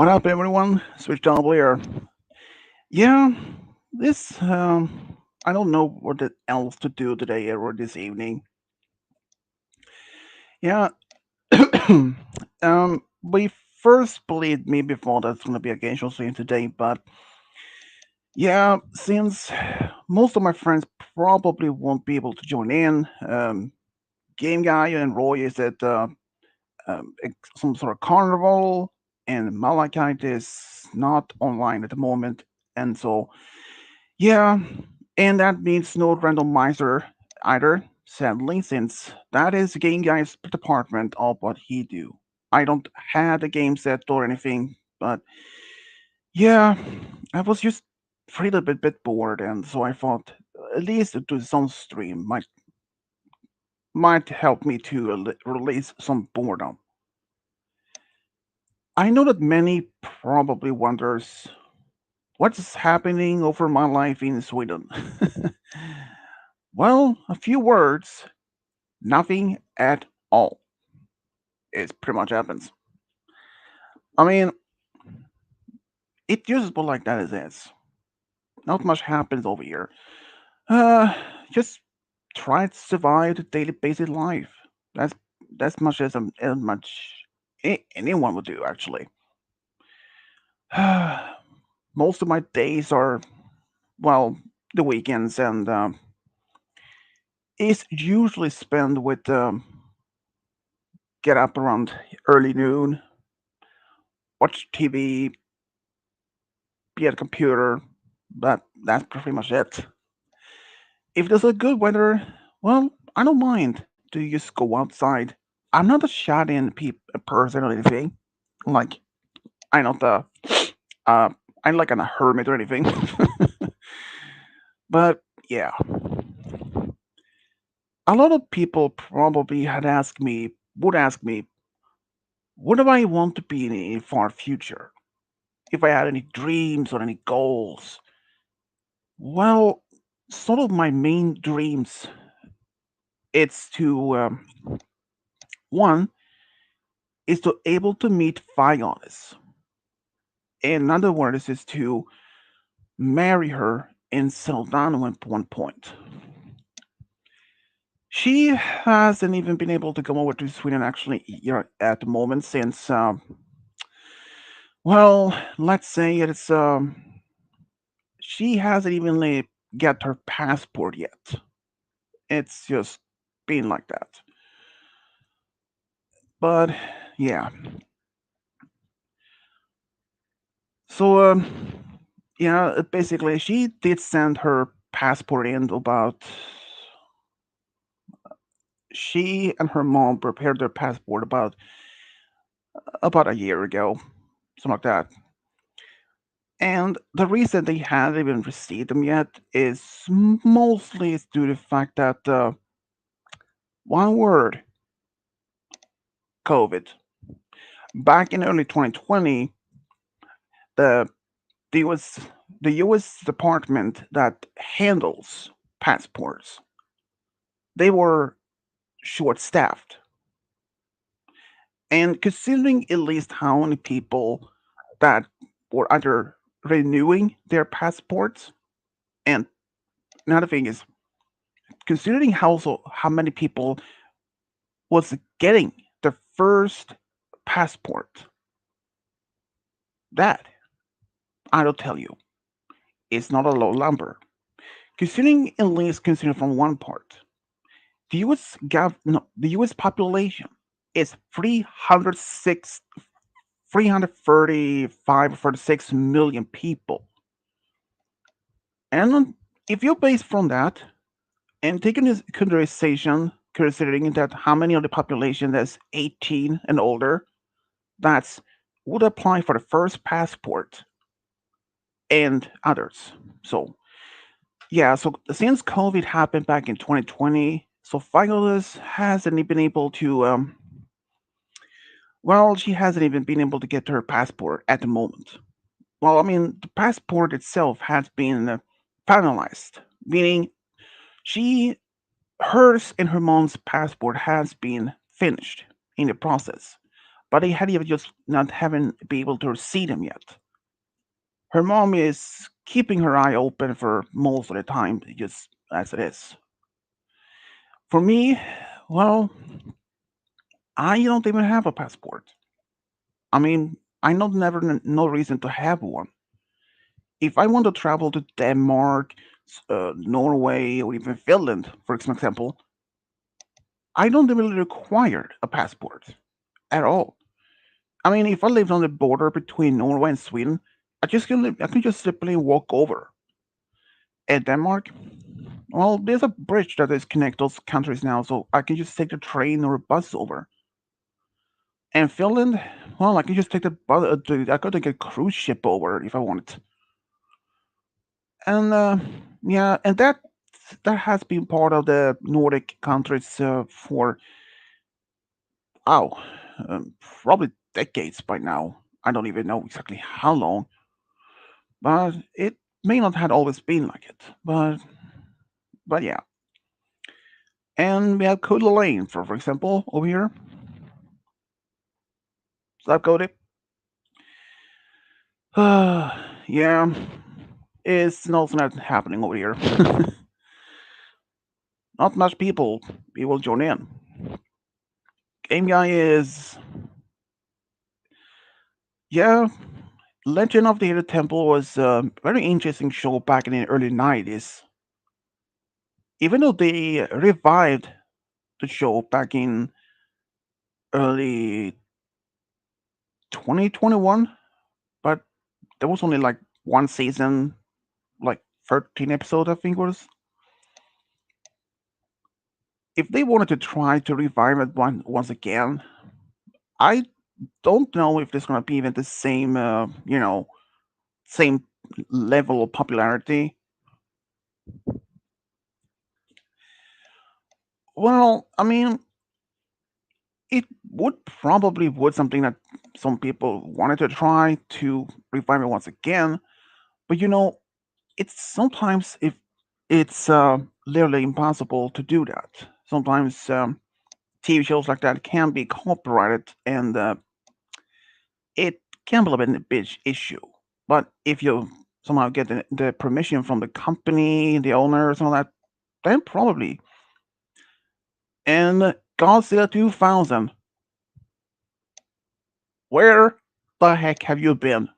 What up, everyone? Switch Double here. Yeah, this, I don't know what else to do today or this evening. Yeah, we first believed me before that's going to be a game show stream today, but yeah, since most of my friends probably won't be able to join in, Game Guy and Roy is at some sort of carnival, and Malachite is not online at the moment, and so yeah, and that means no randomizer either, sadly, since that is the game guy's department of what he do. I don't have a game set or anything, but yeah, I was just a little bit bored, and so I thought at least do some stream might help me to release some boredom. I know that many probably wonders what's happening over my life in Sweden. Well, a few words, nothing at all. It pretty much happens. I mean, it just be like that as is. Not much happens over here. Uh, just try to survive the daily basic life. That's that's much as much anyone would do actually. Most of my days are well the weekends and is usually spent with get up around early noon, watch TV, be at a computer, but that's pretty much it. If there's a good weather, well, I don't mind to just go outside. I'm not a shut-in person or anything. Like I'm not a uh, I'm like a hermit or anything. But yeah, a lot of people probably would ask me, what do I want to be in a far future? If I had any dreams or any goals? Well, sort of my main dreams. It's to one is to able to meet Fionis. In other words, is to marry her and settle down at one point. She hasn't even been able to come over to Sweden actually at the moment since, well, let's say it's she hasn't even get her passport yet. It's just been like that. But yeah, so yeah, basically she did send her passport in about she and her mom prepared their passport about a year ago, something like that. And the reason they haven't even received them yet is mostly due to the fact that one word, COVID. Back in early 2020, the the US the US department that handles passports, they were short staffed. And considering at least how many people that were either renewing their passports, and another thing is considering how many people was getting the first passport, that I'll tell you is not a low number. Considering at least considering from one part, the U.S. no, the U.S. population is 335 or 36 million people. And if you base from that and take into consideration considering that how many of the population that's 18 and older, that's would apply for the first passport and others. So yeah, so since COVID happened back in 2020, so Finalist hasn't been able to well, she hasn't even been able to get her passport at the moment. Well, I mean, the passport itself has been finalized, meaning she hers and her mom's passport has been finished in the process. but they had even just not having be able to see them yet. Her mom is keeping her eye open for most of the time, just as it is. For me, well, I don't even have a passport. I mean, I know never no reason to have one. If I want to travel to Denmark, Norway, or even Finland, for example, I don't really require a passport at all. I mean, if I lived on the border between Norway and Sweden, I can just simply walk over. At Denmark, well, there's a bridge that is connect those countries now, so I can just take the train or a bus over. And Finland, well, I can just take the bus. I could take a cruise ship over if I wanted. And yeah, and that has been part of the Nordic countries for oh, probably decades by now. I don't even know exactly how long, but it may not have always been like it. But yeah, and we have Coeur Lane, for example, over here. South Cody. Yeah, it's also not happening over here. Not much people join in. Game Guy is yeah. Legend of the Hidden Temple was a very interesting show back in the early 90s. Even though they revived the show back in early 2021, but there was only like one season, like 13 episodes, I think it was. If they wanted to try to revive it once again, I don't know if there's gonna be even the same, same level of popularity. Well, I mean, it would probably would something that some people wanted to try to revive it once again, but it's sometimes if it's literally impossible to do that. Sometimes TV shows like that can be copyrighted, and it can be a big issue. But if you somehow get the permission from the company, the owners, and all that, then probably. And Godzilla 2000, where the heck have you been?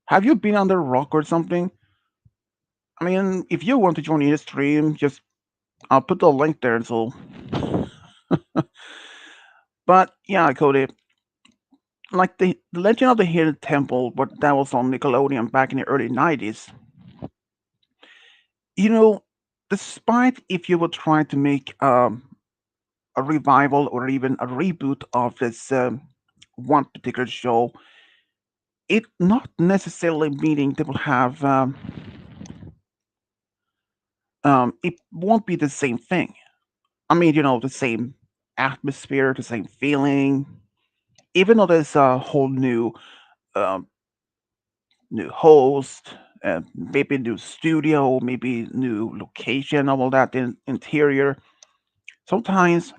Have you been under a rock or something? I mean, if you want to join the stream, just I'll put the link there. So, but yeah, Cody, like the Legend of the Hidden Temple, but that was on Nickelodeon back in the early 90s. You know, despite if you would try to make a revival or even a reboot of this one particular show, it not necessarily meaning they will have it won't be the same thing. I mean, the same atmosphere, the same feeling. Even though there's a whole um, new host, maybe new studio, maybe new location, all that interior. Sometimes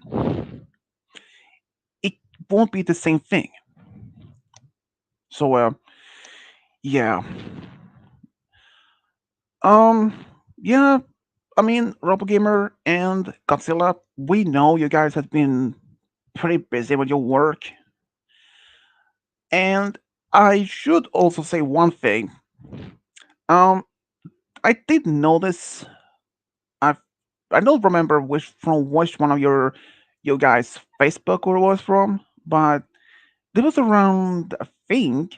it won't be the same thing. So, yeah, um, yeah. I mean, RoboGamer and Godzilla, we know you guys have been pretty busy with your work, and I should also say one thing. Um, I did notice. I I don't remember which one of your guys' Facebook or was from, but it was around I think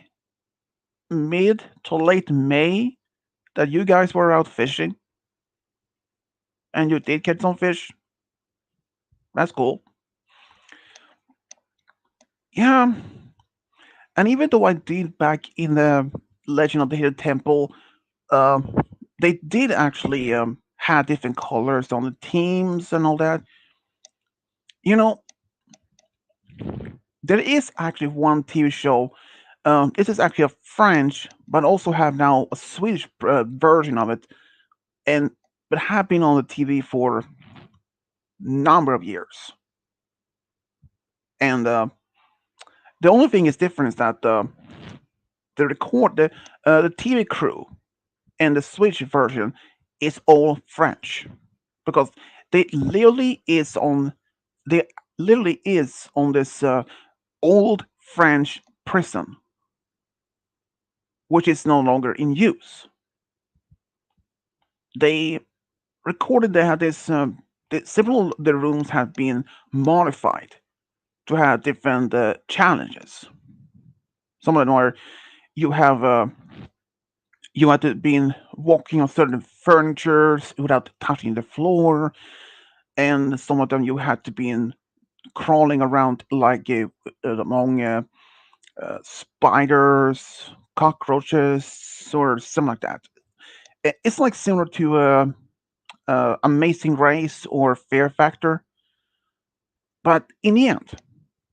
mid to late May that you guys were out fishing and you did catch some fish. That's cool. Yeah, and even though I did back in the Legend of the Hidden Temple, um, they did actually had different colors on the teams and all that. You know, there is actually one TV show. This is actually a French, but also have now a Swedish version of it, and but have been on the TV for a number of years. And The only thing is different is that the TV crew and the Swedish version is all French because they literally is on they literally is on this old French prison, which is no longer in use. They recorded they had this several of the rooms have been modified to have different challenges. Some of them are you have you had to be walking on certain furniture without touching the floor, and some of them you had to be in crawling around like among spiders, cockroaches, or something like that. It's like similar to Amazing Race or Fear Factor, but in the end,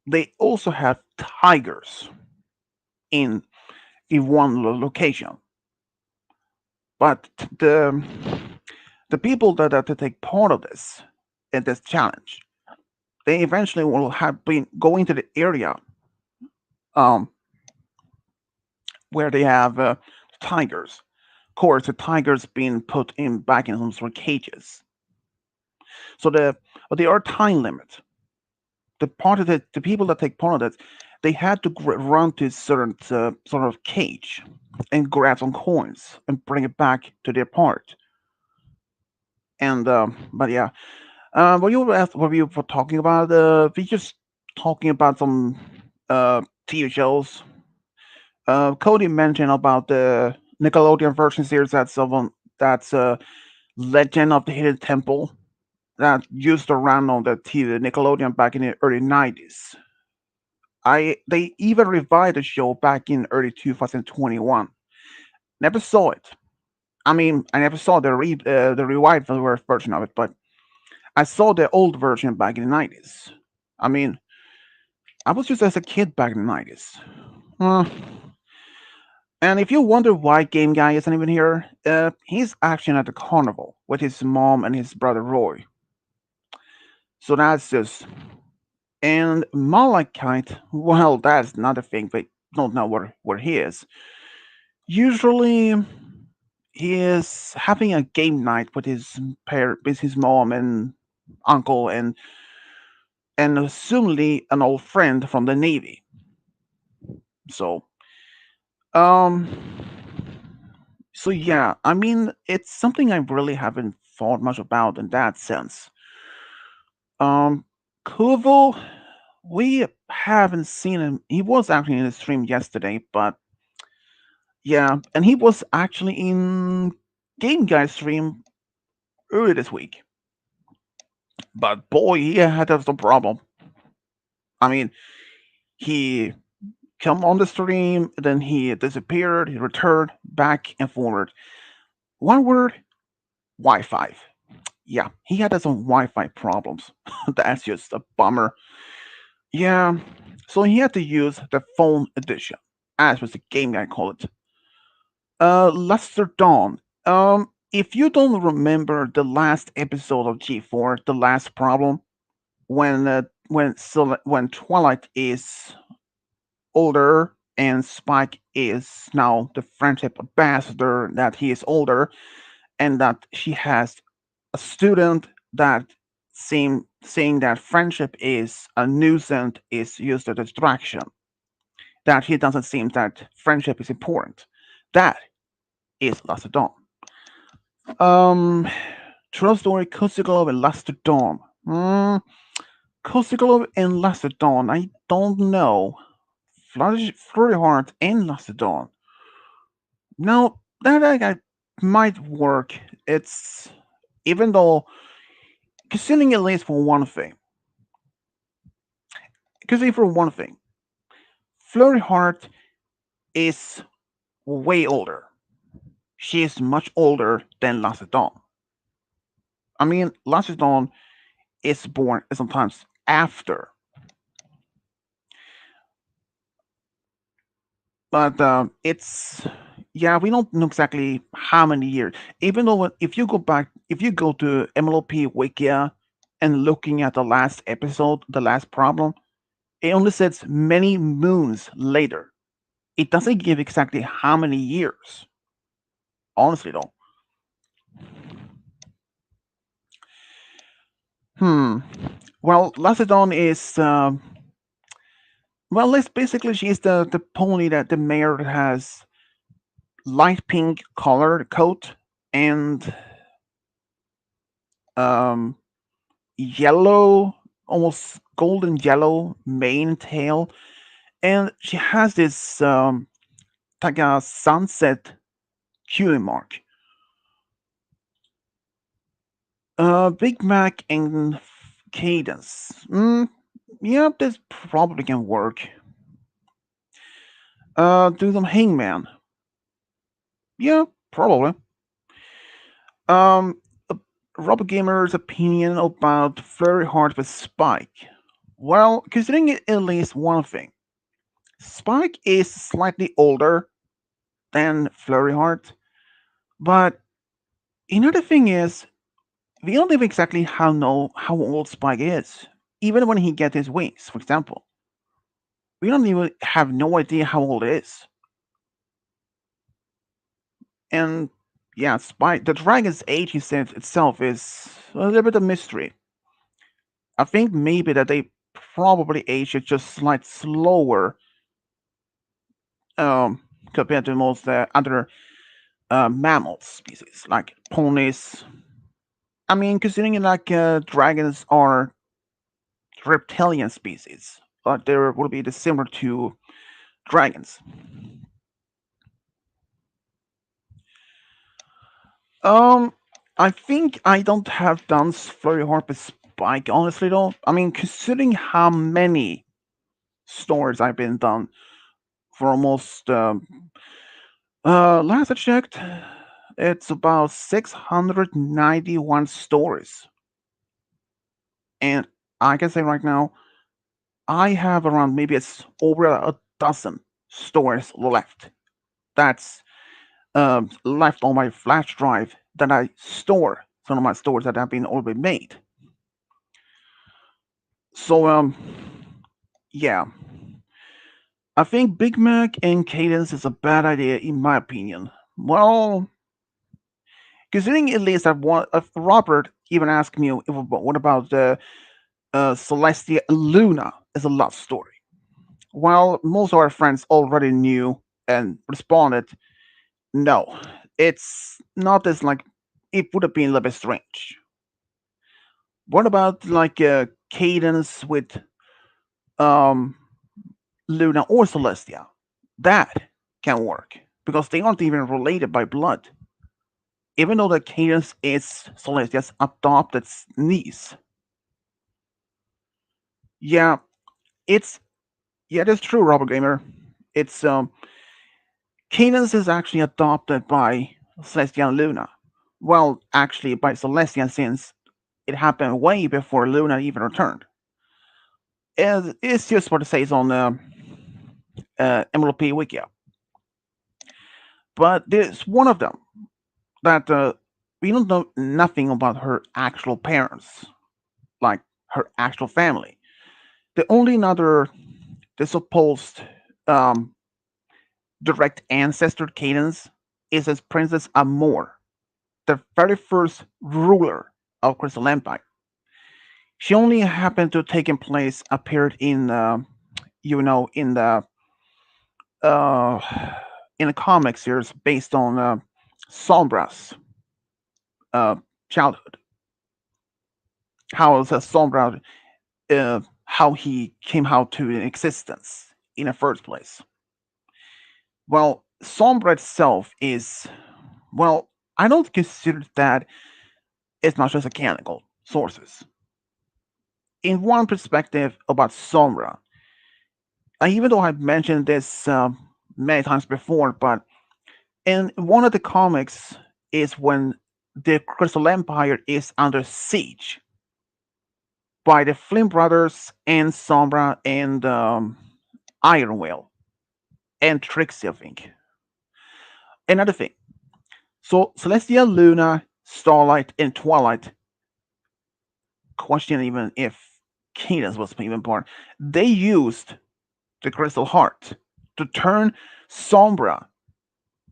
they also have tigers in one location. But the people that take part of this in this challenge, they eventually will have been going to the area um, where they have tigers. Of course, the tigers being put in back in some sort of cages. So but there are time limits. The part of the people that take part of it, they had to run to a certain sort of cage and grab some coins and bring it back to their part. And but yeah, what were you for talking about? We just talking about some TV shows. Cody mentioned about the Nickelodeon version series that's Legend of the Hidden Temple that used to run on the TV Nickelodeon back in the early 90s. I They even revived the show back in early 2021. Never saw it. I mean, I never saw the revived version of it, but I saw the old version back in the 90s. I mean, I was just as a kid back in the 90s. Uh, and if you wonder why Game Guy isn't even here, he's actually at the carnival with his mom and his brother Roy. So that's just. And Malachite, well, that's another thing. They don't know where he is. Usually, he is having a game night with his mom and uncle, and assumedly an old friend from the Navy. So, um, so yeah, I mean, it's something I really haven't thought much about in that sense. Um, Kuvo, we haven't seen him. He was actually in the stream yesterday, but yeah, and he was actually in Game Guy stream earlier this week. But boy, he had some problem. I mean, he come on the stream, then he disappeared, he returned back and forward. One word, Wi-Fi. Yeah, he had some Wi-Fi problems. That's just a bummer. Yeah, so he had to use the phone edition, as was the game I call it. Lester Dawn. If you don't remember the last episode of G4, the last problem, when Twilight is older and Spike is now the friendship ambassador, that he is older and that she has a student that saying that friendship is a nuisance, is used as a distraction, that he doesn't seem that friendship is important. That is Lester Dawn. Um, True story, Cozy Globe and Lester Dawn. Cozy Globe and Lester Dawn. I don't know. Flurry Heart and Lester Dawn. Now that I might work. It's even though considering at least for one thing. Considering for one thing, Flurry Heart is way older. She is much older than Lester Dawn. I mean, Lester Dawn is born sometimes after. But it's yeah, we don't know exactly how many years. Even though if you go to MLOP Wikia and looking at the last episode, the last problem, It only says many moons later. It doesn't give exactly how many years. Honestly, though. Hmm. Well, Lacedon is well, it's basically she's the pony that the mayor has light pink colored coat and um yellow, almost golden yellow mane and tail, and she has this like a sunset queuing mark. Big Mac and Cadence. Yeah, this probably can work. Do some Hangman. Yeah, probably. Um, uh, Rob Gamer's opinion about Flurry Heart with Spike. Well, considering at least one thing, Spike is slightly older than Flurry Heart, but another thing is we don't know exactly how old Spike is. Even when he gets his wings, for example, we don't even have no idea how old it is. And yeah, Spike, the dragon's age itself is a little bit of mystery. I think maybe that they probably age it just slightly slower um, compared to most other mammal species, like ponies. I mean, considering like dragons are reptilian species, but they will be the similar to dragons. Um, I think I don't have done Flurry Harp Spike, honestly though. I mean, considering how many stories I've been done for almost last I checked, it's about 691 stories. And I can say right now, I have around maybe it's over a dozen stories left. That's left on my flash drive that I store some of my stories that have been already made. So yeah, I think Big Mac and Cadence is a bad idea in my opinion. Well, considering at least if Robert even asked me what about Celestia and Luna as a love story. Well, most of our friends already knew and responded, no, it's not as like it would have been a little bit strange. What about like Cadence with um Luna or Celestia? That can work because they aren't even related by blood. Even though the Cadence is Celestia's adopted niece. Yeah, it's yeah, that's true, Robert Gamer. It's Cadence is actually adopted by Celestia and Luna. Well, actually by Celestia since it happened way before Luna even returned. It's just what it says on MLP Wikia. But there's one of them that we don't know nothing about her actual parents, like her actual family. The only another the supposed um, direct ancestor Cadence is as Princess Amor, the very first ruler of Crystal Empire. She only happened to taken place appeared uh, in a comic series based on Sombra's uh, childhood. How Sombra how he came out to existence in the first place. Well, Sombra itself is well, I don't consider that as much as mechanical sources. In one perspective about Sombra, even though I've mentioned this many times before, but in one of the comics is when the Crystal Empire is under siege by the Flynn brothers and Sombra and Iron Whale and Trixie, I think. Another thing. So Celestia, Luna, Starlight, and Twilight question even if Cadence was even born. They used the Crystal Heart to turn Sombra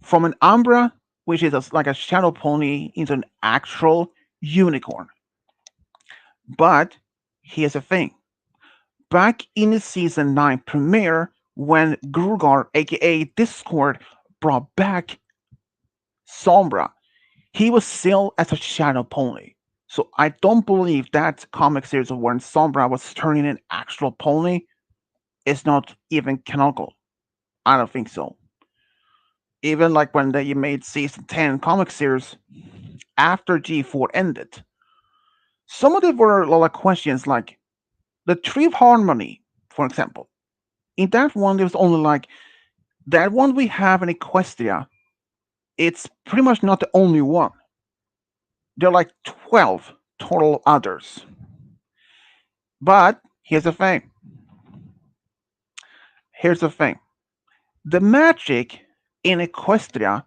from an Umbra, which is like a shadow pony, into an actual unicorn. But here's the thing: back in the season 9 premiere, when Grurgar, aka Discord, brought back Sombra, he was still as a shadow pony. So I don't believe that comic series of when Sombra was turning an actual pony is not even canonical. I don't think so. Even like when they made season 10 comic series after G4 ended, some of them were a lot of questions like the Tree of Harmony, for example. In that one, there was only like that one we have in Equestria. It's pretty much not the only one. There are like 12 total others. But here's the thing. Here's the thing. The magic in Equestria,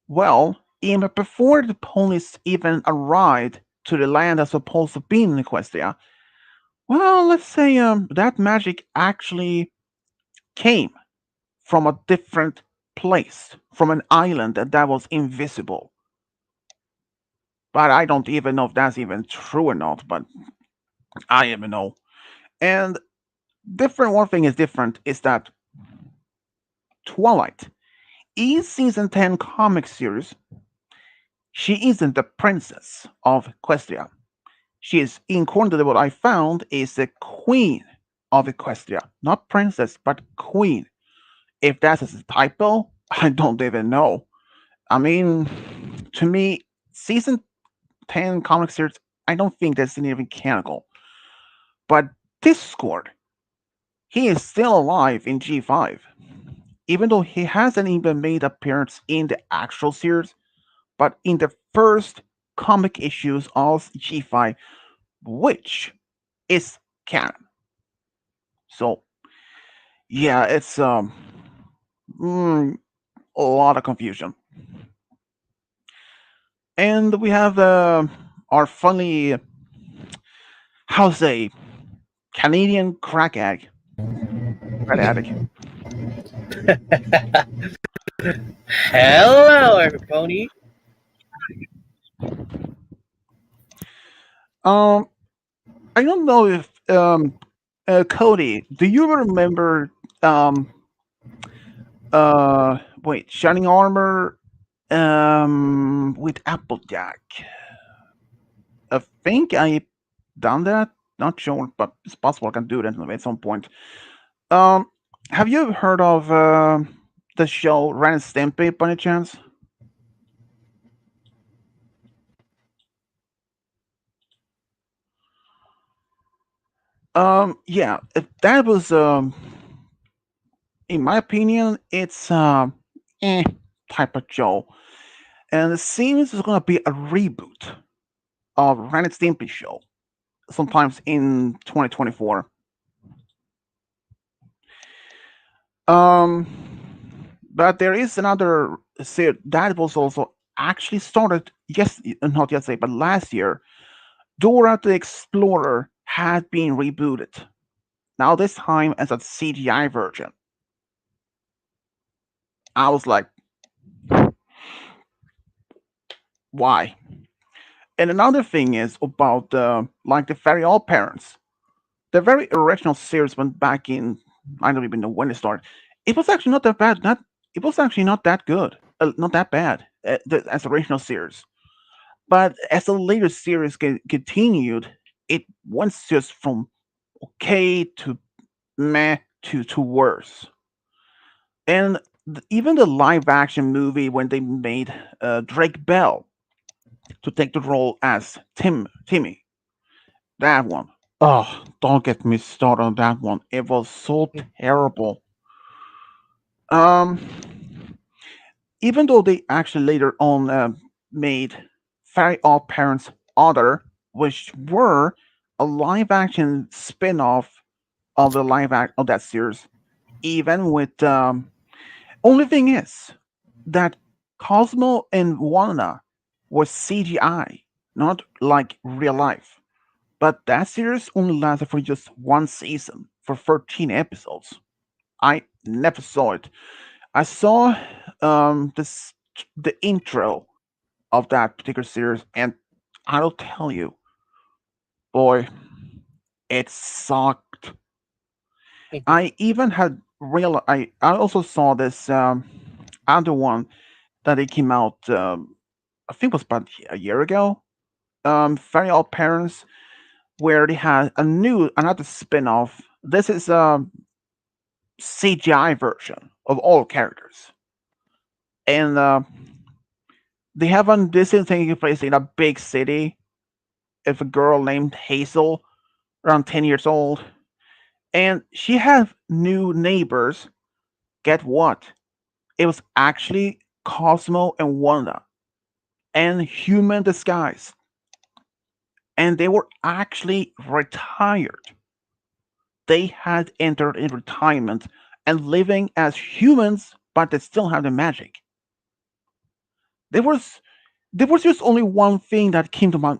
well, even before the ponies even arrived to the land that's supposed to be in Equestria, well, let's say that magic actually came from a different place, from an island that was invisible. But I don't even know if that's even true or not, but I even know. And different one thing is different is that Twilight, in season 10 comic series, she isn't the princess of Equestria. She is, according to what I found, is the queen of Equestria. Not princess, but queen. If that's a typo, I don't even know. I mean, to me, season 10 comic series, I don't think that's even canonical. But Discord, he is still alive in G5. Even though he hasn't even made appearance in the actual series, but in the first comic issues of G5, which is canon. So yeah, it's mm, a lot of confusion. And we have our funny, how to say, Canadian crack egg, crack addict. Hello, everybody. Um, I don't know if Cody, do you remember wait, Shining Armor with Applejack? I think I done that. Not sure, but it's possible I can do that at some point. Um, have you heard of the show Ren and Stimpy by any chance? Yeah, that was in my opinion, it's eh type of show, and it seems it's gonna be a reboot of Ren and Stimpy show, sometimes in 2024. Um, but there is another series that was also actually started yes, not yesterday, but last year. Dora the Explorer had been rebooted. Now this time as a CGI version. I was like, why? And another thing is about like the Fairy All Parents. The very original series went back in. I don't even know when it started. It was actually not that bad. Not it was actually not that good. Not that bad as original series. But as the later series continued, it went just from okay to meh to worse. And even the live action movie when they made Drake Bell to take the role as Timmy, that one. Oh, don't get me started on that one. It was so terrible. Um, even though they actually later on made Fairy Odd Parents Other, which were a live action spin off of the live act of that series, even with only thing is that Cosmo and Wanna was CGI, not like real life. But that series only lasted for just one season, for 13 episodes. I never saw it. I saw this the intro of that particular series, and I'll tell you, boy, it sucked. I even had real. I also saw this other one that it came out. I think it was about a year ago. Very Odd Parents, where they had another spin-off. This is a CGI version of all characters, and they have this is taking place in a big city. Of a girl named Hazel, around 10 years old, and she had new neighbors. Get what? It was actually Cosmo and Wanda, and human disguise, and they were actually retired. They had entered in retirement and living as humans, but they still have the magic. There was there was just only one thing that came to my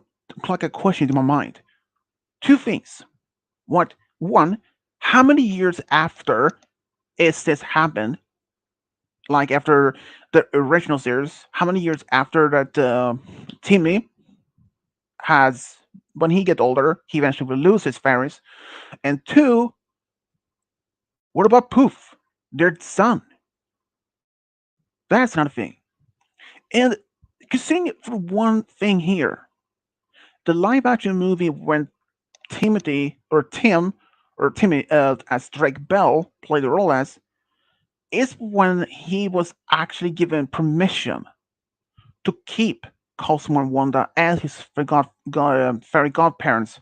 like a question to my mind. Two things. What one? How many years after is this happened? Like after the original series, how many years after that Timmy has when he get older, he eventually will lose his fairies. And two, what about Poof, their son? That's another thing. And considering it for one thing here, the live action movie when Timothy or Tim or Timmy as Drake Bell played the role as is when he was actually given permission to keep Cosmo and Wanda as his fairy godparents,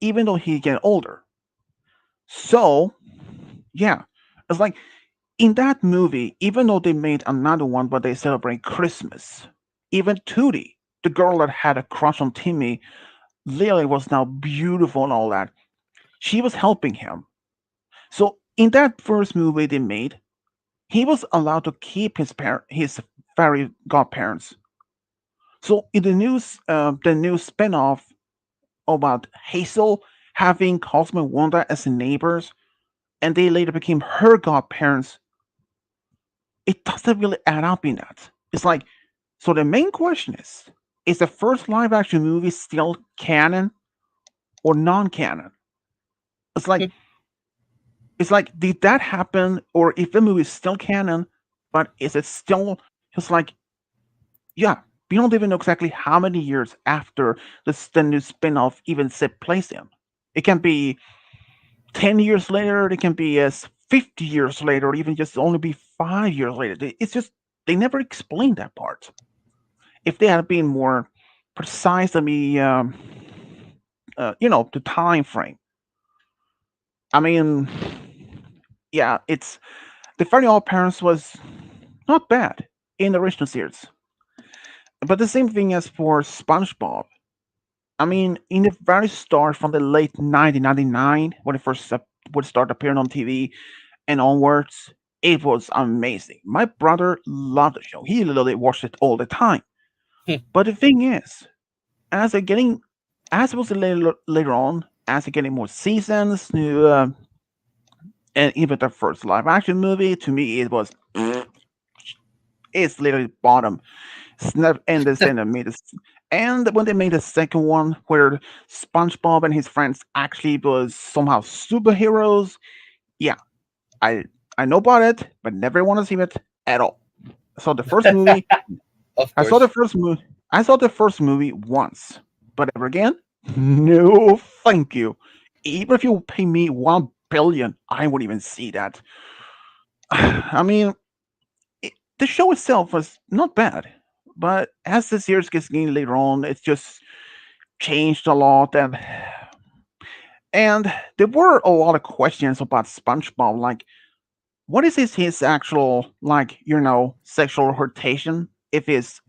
even though he get older. So yeah, it's like in that movie, even though they made another one where they celebrate Christmas, even Tootie, the girl that had a crush on Timmy, Lily was now beautiful and all that. She was helping him. So in that first movie they made, he was allowed to keep his fairy godparents. So in the new spinoff about Hazel having Cosmo and Wanda as neighbors, and they later became her godparents, it doesn't really add up in that. It's like, so the main question is the first live action movie still canon or non canon? It's like, did that happen? Or if the movie is still canon, but is it still, it's like, yeah, we don't even know exactly how many years after the new spin off even set place in. It can be 10 years later, it can be as 50 years later, or even just only be 5 years later. It's just, they never explained that part. If they had been more precise, I mean, the time frame. I mean, yeah, it's the Fairly Odd Parents was not bad in the original series, but the same thing as for SpongeBob. I mean, in the very start from the late 1999, when it first would start appearing on TV and onwards, it was amazing. My brother loved the show. He literally watched it all the time. But the thing is, as it getting as it was later on, as it getting more seasons, new and even the first live action movie, to me it was it's literally bottom. Snap and they made this, and when they made the second one where SpongeBob and his friends actually was somehow superheroes, yeah, I I know about it, but never want to see it at all. So the first movie, Of I saw course. the first movie, I saw the first movie once, but ever again, no, thank you. Even if you pay me 1 billion, I wouldn't even see that. I mean, the show itself was not bad, but as the series gets getting later on, it's just changed a lot, and there were a lot of questions about SpongeBob, like what is his actual sexual orientation? If it's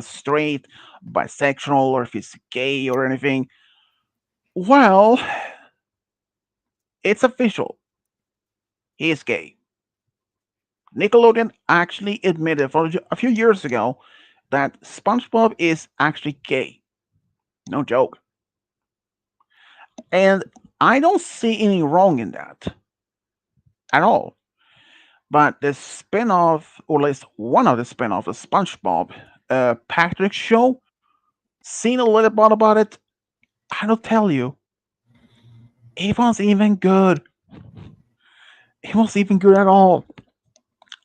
straight, bisexual, or if he's gay or anything. Well, it's official. He is gay. Nickelodeon actually admitted for a few years ago that SpongeBob is actually gay. No joke. And I don't see any wrong in that at all. But the spin-off, or at least one of the spin-off, the SpongeBob Patrick show, seen a little bit about it. I don't tell you, it was even good. It was even good at all.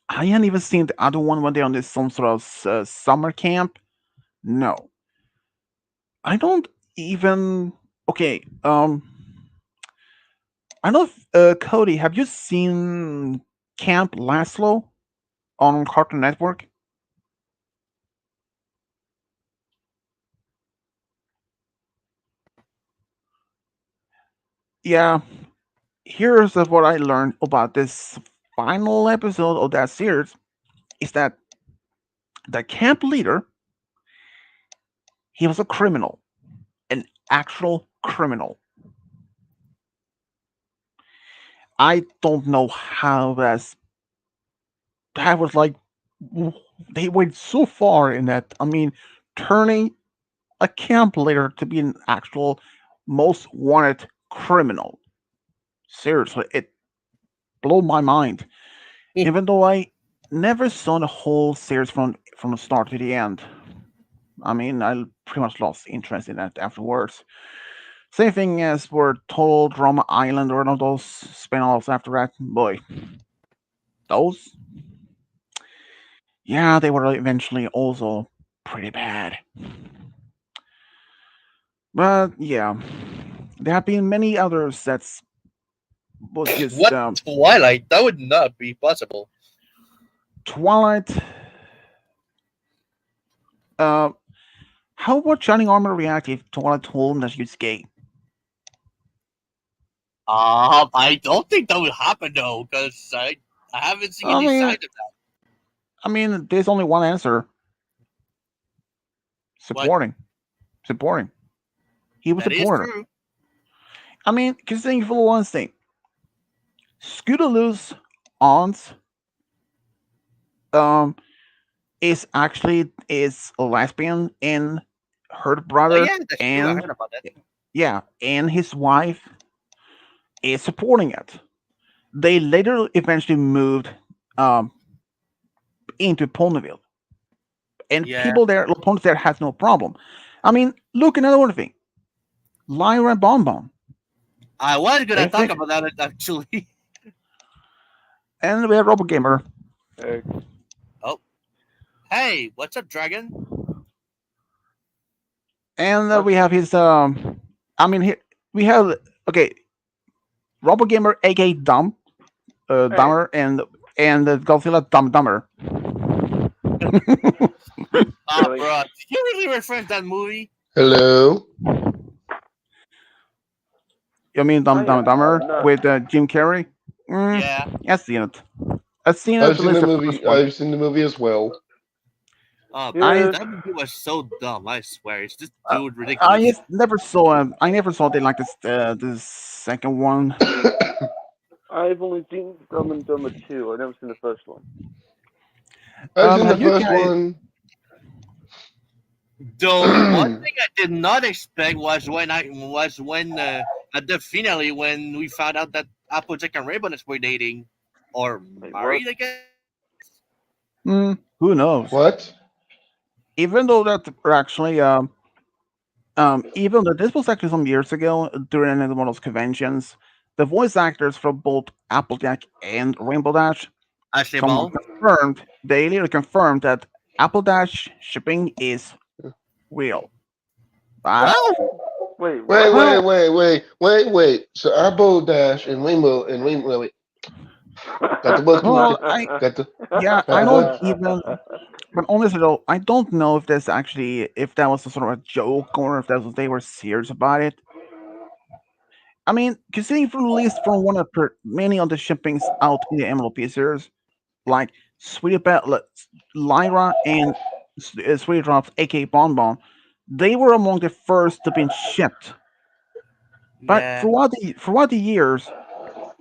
I hadn't even seen the other one when they're on this some sort of summer camp. No, I don't even. Okay, I know. Cody, have you seen Camp Laszlo on Cartoon Network? Yeah. Here's what I learned about this final episode of that series is that the camp leader, he was a criminal, an actual criminal. I don't know how that was like. They went so far in that. I mean, turning a camp leader to be an actual most wanted criminal. Seriously, it blew my mind. Even though I never saw the whole series from the start to the end. I mean, I pretty much lost interest in that afterwards. Same thing as for Total Drama Island or one of those spin-offs after that. Boy, those, yeah, they were eventually also pretty bad. But yeah, there have been many others that's was just What Twilight? That would not be possible. Twilight. Uh, how would Shining Armor react if Twilight told him that she's gay? I don't think that would happen though, because I haven't seen I any mean, signs of that. there's only one answer: But supporting, supporting. He was that is supporter. true. I mean, considering for one thing, Scootaloo's aunt um is actually is a lesbian, and her Oh brother yeah, that's true. I and heard about that. yeah, and his wife is supporting it. They later eventually moved um into Ponyville, and Yeah, people there, opponents there, has no problem. I mean, look another thing, Lyra Bonbon, I was gonna same talk thing, about that actually. and we have Robo Gamer, Hey, Oh, hey, what's up, Dragon? and what? we have his I mean, we have okay, Robo Gamer, aka Dumb, Hey, Dumber, and Godzilla Dumber. Ah, really? bro, did you really reference that movie? Hello. You mean I Dumber have not. with Jim Carrey? Yeah. I've seen it. I've seen it I've at seen least the the first movie. one. I've seen the movie as well. Oh, bro, I Yeah, that movie was so dumb. I swear, it's just uh, dude I ridiculous. just never saw I never saw they like this second one. I've only seen Dumb and Dumber 2. I've never seen the first one. I've seen the Have you first guys? one. Though one thing I did not expect was when at the finale when we found out that Applejack and Raybonets were dating or Wait, what? married, I guess. Who knows? What? Even though that were actually even though this was actually some years ago during one of those conventions, the voice actors for both Applejack and Rainbow Dash Ashley come Ball. confirmed. They later confirmed that Apple Dash shipping is real. But Well, Wait, Wait, what? wait, well, wait, wait, wait, wait. So Apple Dash and Rainbow. Wait, got the words well, connected. I Got the yeah, got I the don't words. even. But honestly though, I don't know if this actually if that was a sort of a joke or if that was they were serious about it. I mean, considering from the list from one of many of the shippings out in the MLP series, like Sweetie Lyra and Sweetie Drops, aka Bonbon, they were among the first to be shipped. But yeah, throughout the years,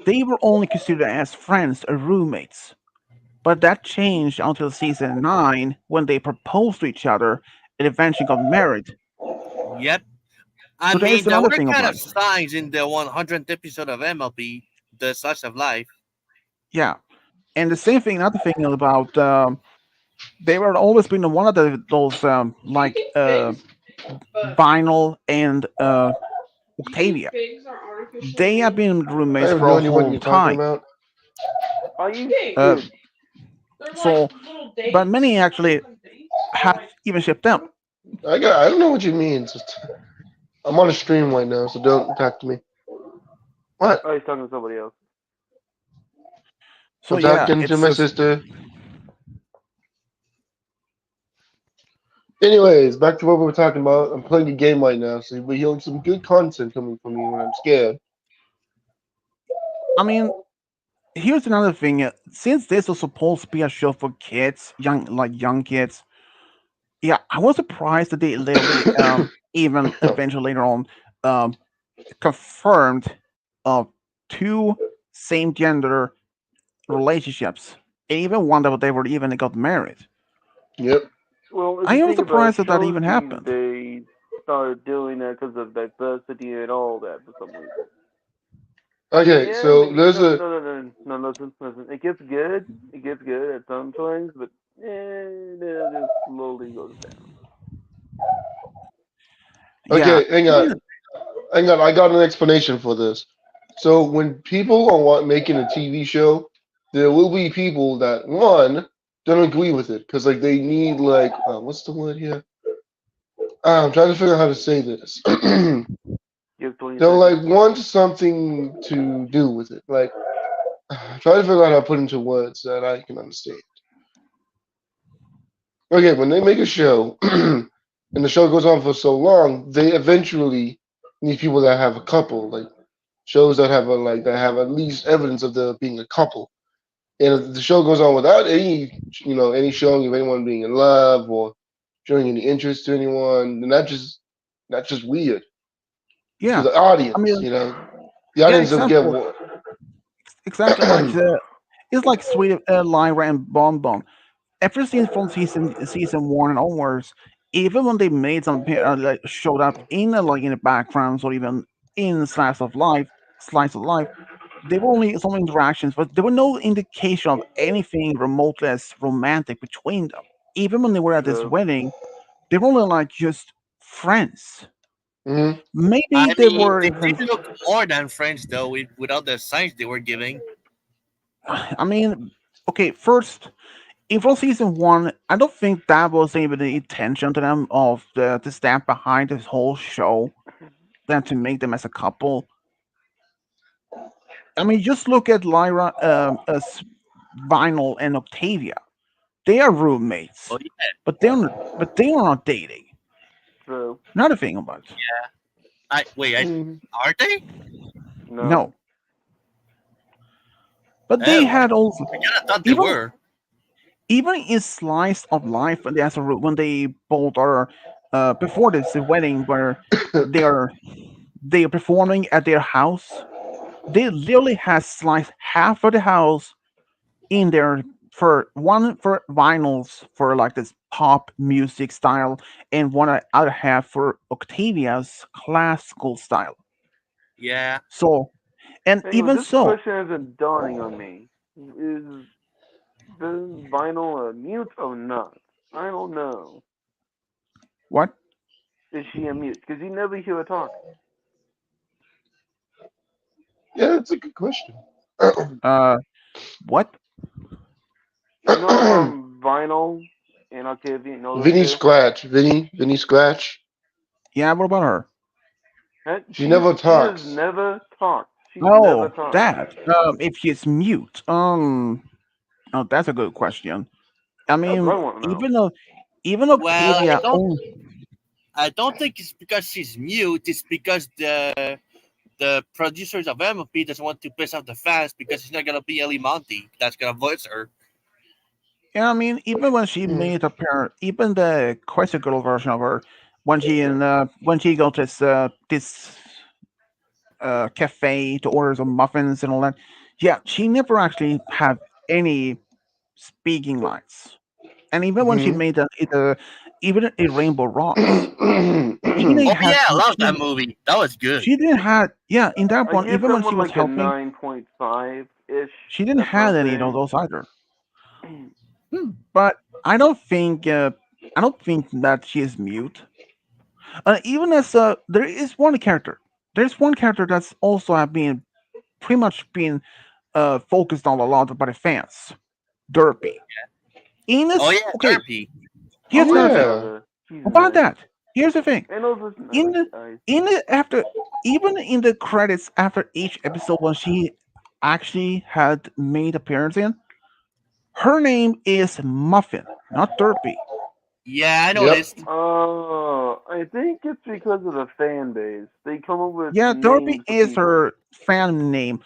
they were only considered as friends or roommates. But that changed until season 9 when they proposed to each other and eventually got married. yep. I So mean, there's there another were thing kind about of it. signs in the 100th episode of MLP, The Slice of Life. Yeah, and the same thing. Another thing about they were always been one of those like Vinyl and Octavia. They have been I roommates have for no a idea what whole you're talking time. about. Are you Uh, kidding? so, but many actually have even shipped them. I don't know what you mean. I'm on a stream right now, so don't talk to me. What? Oh, he's talking to somebody else. So I'm yeah, talking to it's my just sister. Anyways, back to what we were talking about. I'm playing a game right now, so we're hearing some good content coming from me when I'm scared. I mean, here's another thing. Since this was supposed to be a show for kids, young kids, yeah, I was surprised that they literally even eventually later on um, confirmed two same gender relationships, and even one that they were even got married. Yep. Well, if I you am think about it, surprised that that shows even these happened. days started doing that because of diversity and all that for some reason. Okay, Yeah, so there's no, a no, no, no, no, listen. It gets good. It gets good at some times, but then it just slowly goes down. Yeah, okay. Hang on, even hang on. I got an explanation for this. So when people are making a TV show, there will be people that one don't agree with it because like they need like what's the word here? I'm trying to figure out how to say this. Give 20 They'll seconds. like want something to do with it. Like try to figure out how to put into words that I can understand. Okay, when they make a show and the show goes on for so long, they eventually need people that have a couple, like shows that have that have at least evidence of there being a couple. And if the show goes on without any any showing of anyone being in love or showing any interest to anyone, then that's just weird to yeah. the I audience. mean, The yeah. audience doesn't get Example, what. exactly like it's like Sweet Lyra and Bon Bon. Ever since from season one and onwards, even when they made some like showed up in like in the backgrounds or even in slice of life, there were only some interactions, but there were no indication of anything remotely as romantic between them. Even when they were at this True. wedding, they were only like just friends. Mhm. Maybe I they mean, were they even. did look more than friends, though, without the signs they were giving. I mean, okay, first in from season one, I don't think that was even the intention to them of the staff behind this whole show, than to make them as a couple. I mean, just look at Lyra, as Vinyl and Octavia. They are roommates, Oh yeah, but they are not dating. True. Another thing about it. Mhm. are they? No. No, but they Oh, had also I kind of thought they even were. even in Slice of Life when when they both are before this wedding where they are they are performing at their house. They literally has sliced half of the house in there for one for vinyls for like this pop music style and other half for Octavia's classical style. Yeah. So and Hang on, even this so, question isn't dawning on me. Is the vinyl a mute or not? I don't know. what? Is she a mute? Because you never hear her talk. Yeah, that's a good question. Uh, what? You know, vinyl and Octavia, you know those Vinny two? Scratch, Vinny Scratch. Yeah, what about her? She never She has talks. never talked. She's never Oh, talked. that. If she's mute. Oh, that's a good question. I That's what mean, I want to know. even Well, Octavia. Oh, I don't think it's because she's mute. It's because the producers of MLP doesn't want to piss off the fans because it's not gonna be Ellie Monty that's gonna voice her. yeah, I mean, even when she Mhm. made appear, even the Quest Girl version of her, when she got this cafe to order some muffins and all that, yeah, she never actually have any speaking lines. And even when she Mhm. made even in Rainbow Rocks, she Mhm. didn't Oh have yeah, I love she, that movie. That was good. she didn't have yeah in that I one give even that when she one was like a helping 9.5 ish. she didn't That's what have I'm any of those either. saying. But I don't think that she is mute. Even as there is one character. There's one character that's also have been pretty much been focused on a lot by the fans. Derpy. Oh Ines, yeah, okay, Derpy. here's Oh, I another thing. love Yeah. her. She's About nice. that, here's the thing. And those are In nice. the in the after even in the credits after each episode when she actually had made appearance in, her name is Muffin, not Derpy. Yeah, I Yep. noticed. I think it's because of the fan base. They come up with Yeah, Derpy names for is people. her fan name.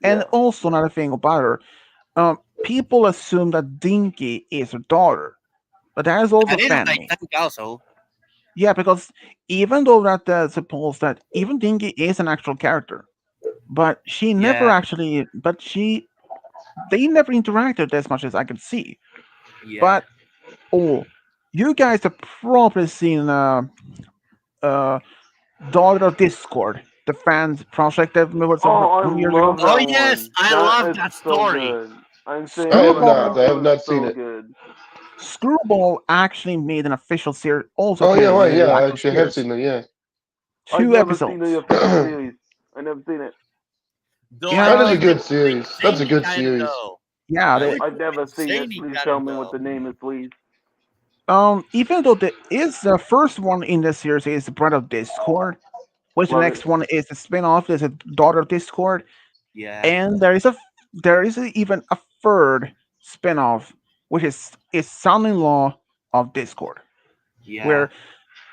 And Yeah. also another thing about her, people assume that Dinky is her daughter, but that is I also didn't. fan I name. think also. Yeah, because even though that suppose that even Dinky is an actual character, but she never Yeah, actually, they never interacted as much as I can see. yeah. But oh, you guys have probably seen uh, Daughter of Discord, the fans project that was Oh, I some years love ago. Oh that yes, one. I That love is that so story. good. I'm saying I it have like Screwball, not. that. I It have was not seen so it. good. Screwball actually made an official series, also Oh appeared yeah, right. in Yeah, the I actual actually have series. seen it. Yeah. I've Two never seen the episodes. official series. I never seen it. Though I That is Yeah, a think good they series. That's a zany good kind of series. though. yeah. I would I've think never seen it. zany Please kind tell of me what though. the name is, please. Even though the first one in the series is Bread of Discord, which the Love it. next one is a spin-off, is a Daughter of Discord, Yeah, and even a third spin-off, which is Son-in-Law of Discord, yeah.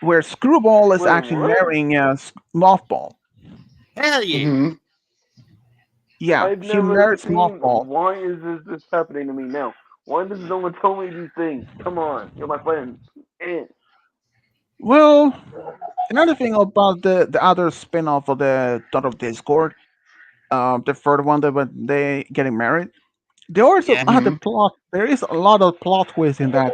where Screwball is Wait, actually what? marrying Mothball. Hell yeah. Hmm. Yeah, I've she never marries seen. Mothball. Why is this happening to me now? Why does no one tell me these things? Come on, you're my friend. Eh. Well, another thing about the other spin-off of the Daughter of Discord, the third one that when they getting married, there also Yeah, had the Hmm. plot. There is a lot of plot twists in that.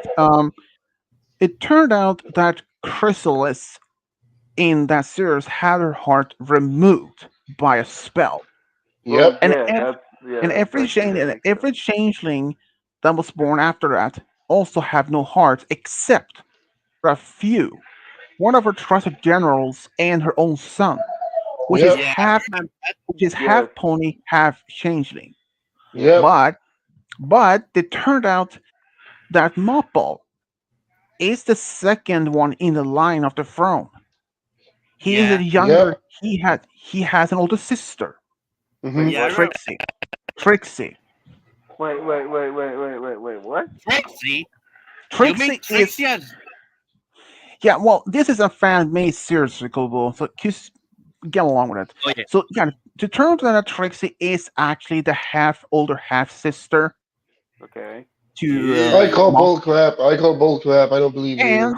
It turned out that Chrysalis in that series had her heart removed by a spell, Well, Yep. and yeah, that's actually that and makes sense. every changeling that was born after that also have no heart except for a few. One of her trusted generals and her own son, which is Yep. yeah. half I remember that. Yes. pony, half changeling. Yes. Yep. But it turned out that Mothball is the second one in the line of the throne. He is a Yeah, younger. Yep. He has an older sister, Wait, Hmm. yeah. I what? remember Trixie. Trixie. Wait. What? Trixie. You mean Trixie is Trixie has? yeah. Well, this is a fan made series, Kobo, so just get along with it. Oh yeah. So yeah, to turn out that Trixie is actually the half older half sister Okay. to I Yeah. call Moth. bull crap. I call bull crap. I don't believe you. And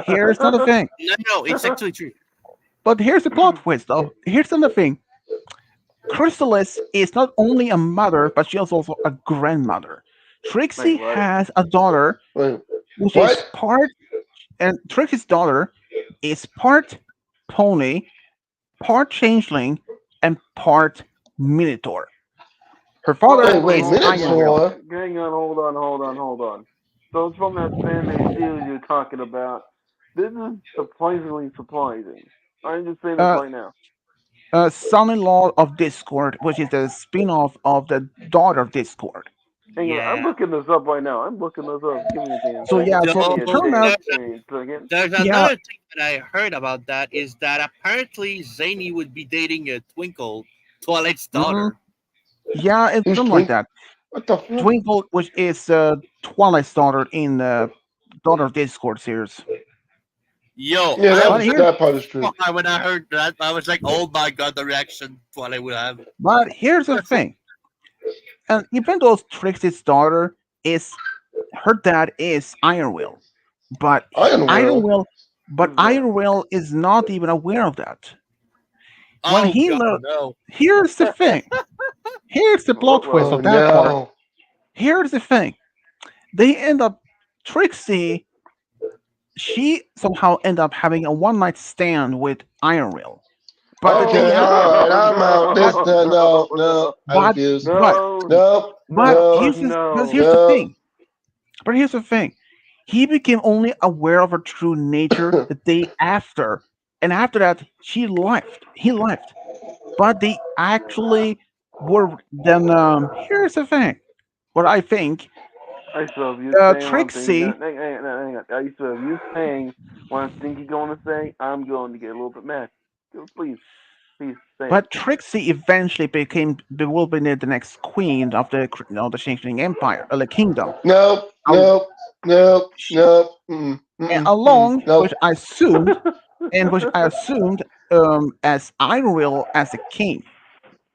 here's another thing. No, it's actually true. But here's the plot twist, though. Here's another thing. Chrysalis is not only a mother, but she is also a grandmother. Wait, Trixie what? has a daughter, Wait, which is what? part, and Trixie's daughter is part pony, part changeling, and part minotaur. Her father Wait, is Ironwheel. Minotaur. Hang on, hold on. So it's from that fan base series you're talking about. This is surprisingly surprising. I'm just saying this Uh, right now. Son-in-law of Discord, which is the spin-off of the daughter of Discord. Hang on, I'm Yeah. looking this up right now. I'm looking this up. Give me a damn So second. yeah, Give so me it a So turned damn out, second. there's yeah, another thing that I heard about that is that apparently Zany would be dating a Twinkle, Twilight's mhm, daughter. yeah, it's Who's something like Twink? that. What the fuck? Twinkle, which is Twilight's daughter in the Daughter of Discord series. Yo, Yeah, I But was here, that part is true. when I heard that, I was like, oh my god, the reaction Twilight would have. here's the thing. And even though Trixie's daughter is her dad is Ironwheel, but Iron Will. Ironwheel, Who's that? Ironwheel is not even aware of that. When Oh he god, learned, no. here's the thing. Here's the plot twist Oh of that part. no. Here's the thing. They end up Trixie. she somehow ended up having a one night stand with Iron Rail. But the day Okay, after, all right, I'm out. This, no, I but refuse. but no, Nope, but no, here's the no. thing. But here's the thing. He became only aware of her true nature no. the day after, and after that, she left. He left. But they actually were then. Here's the thing. What I think, I still have you saying one thing. Trixie. Hang on. I still have you saying what I think you're going to say. I'm going to get a little bit mad. Please, please say it. But Trixie eventually became will be the next queen of the Changeling Empire, or the kingdom. Nope, Um, nope, nope, she, nope, and along nope. which I assumed, as Ironville as a king,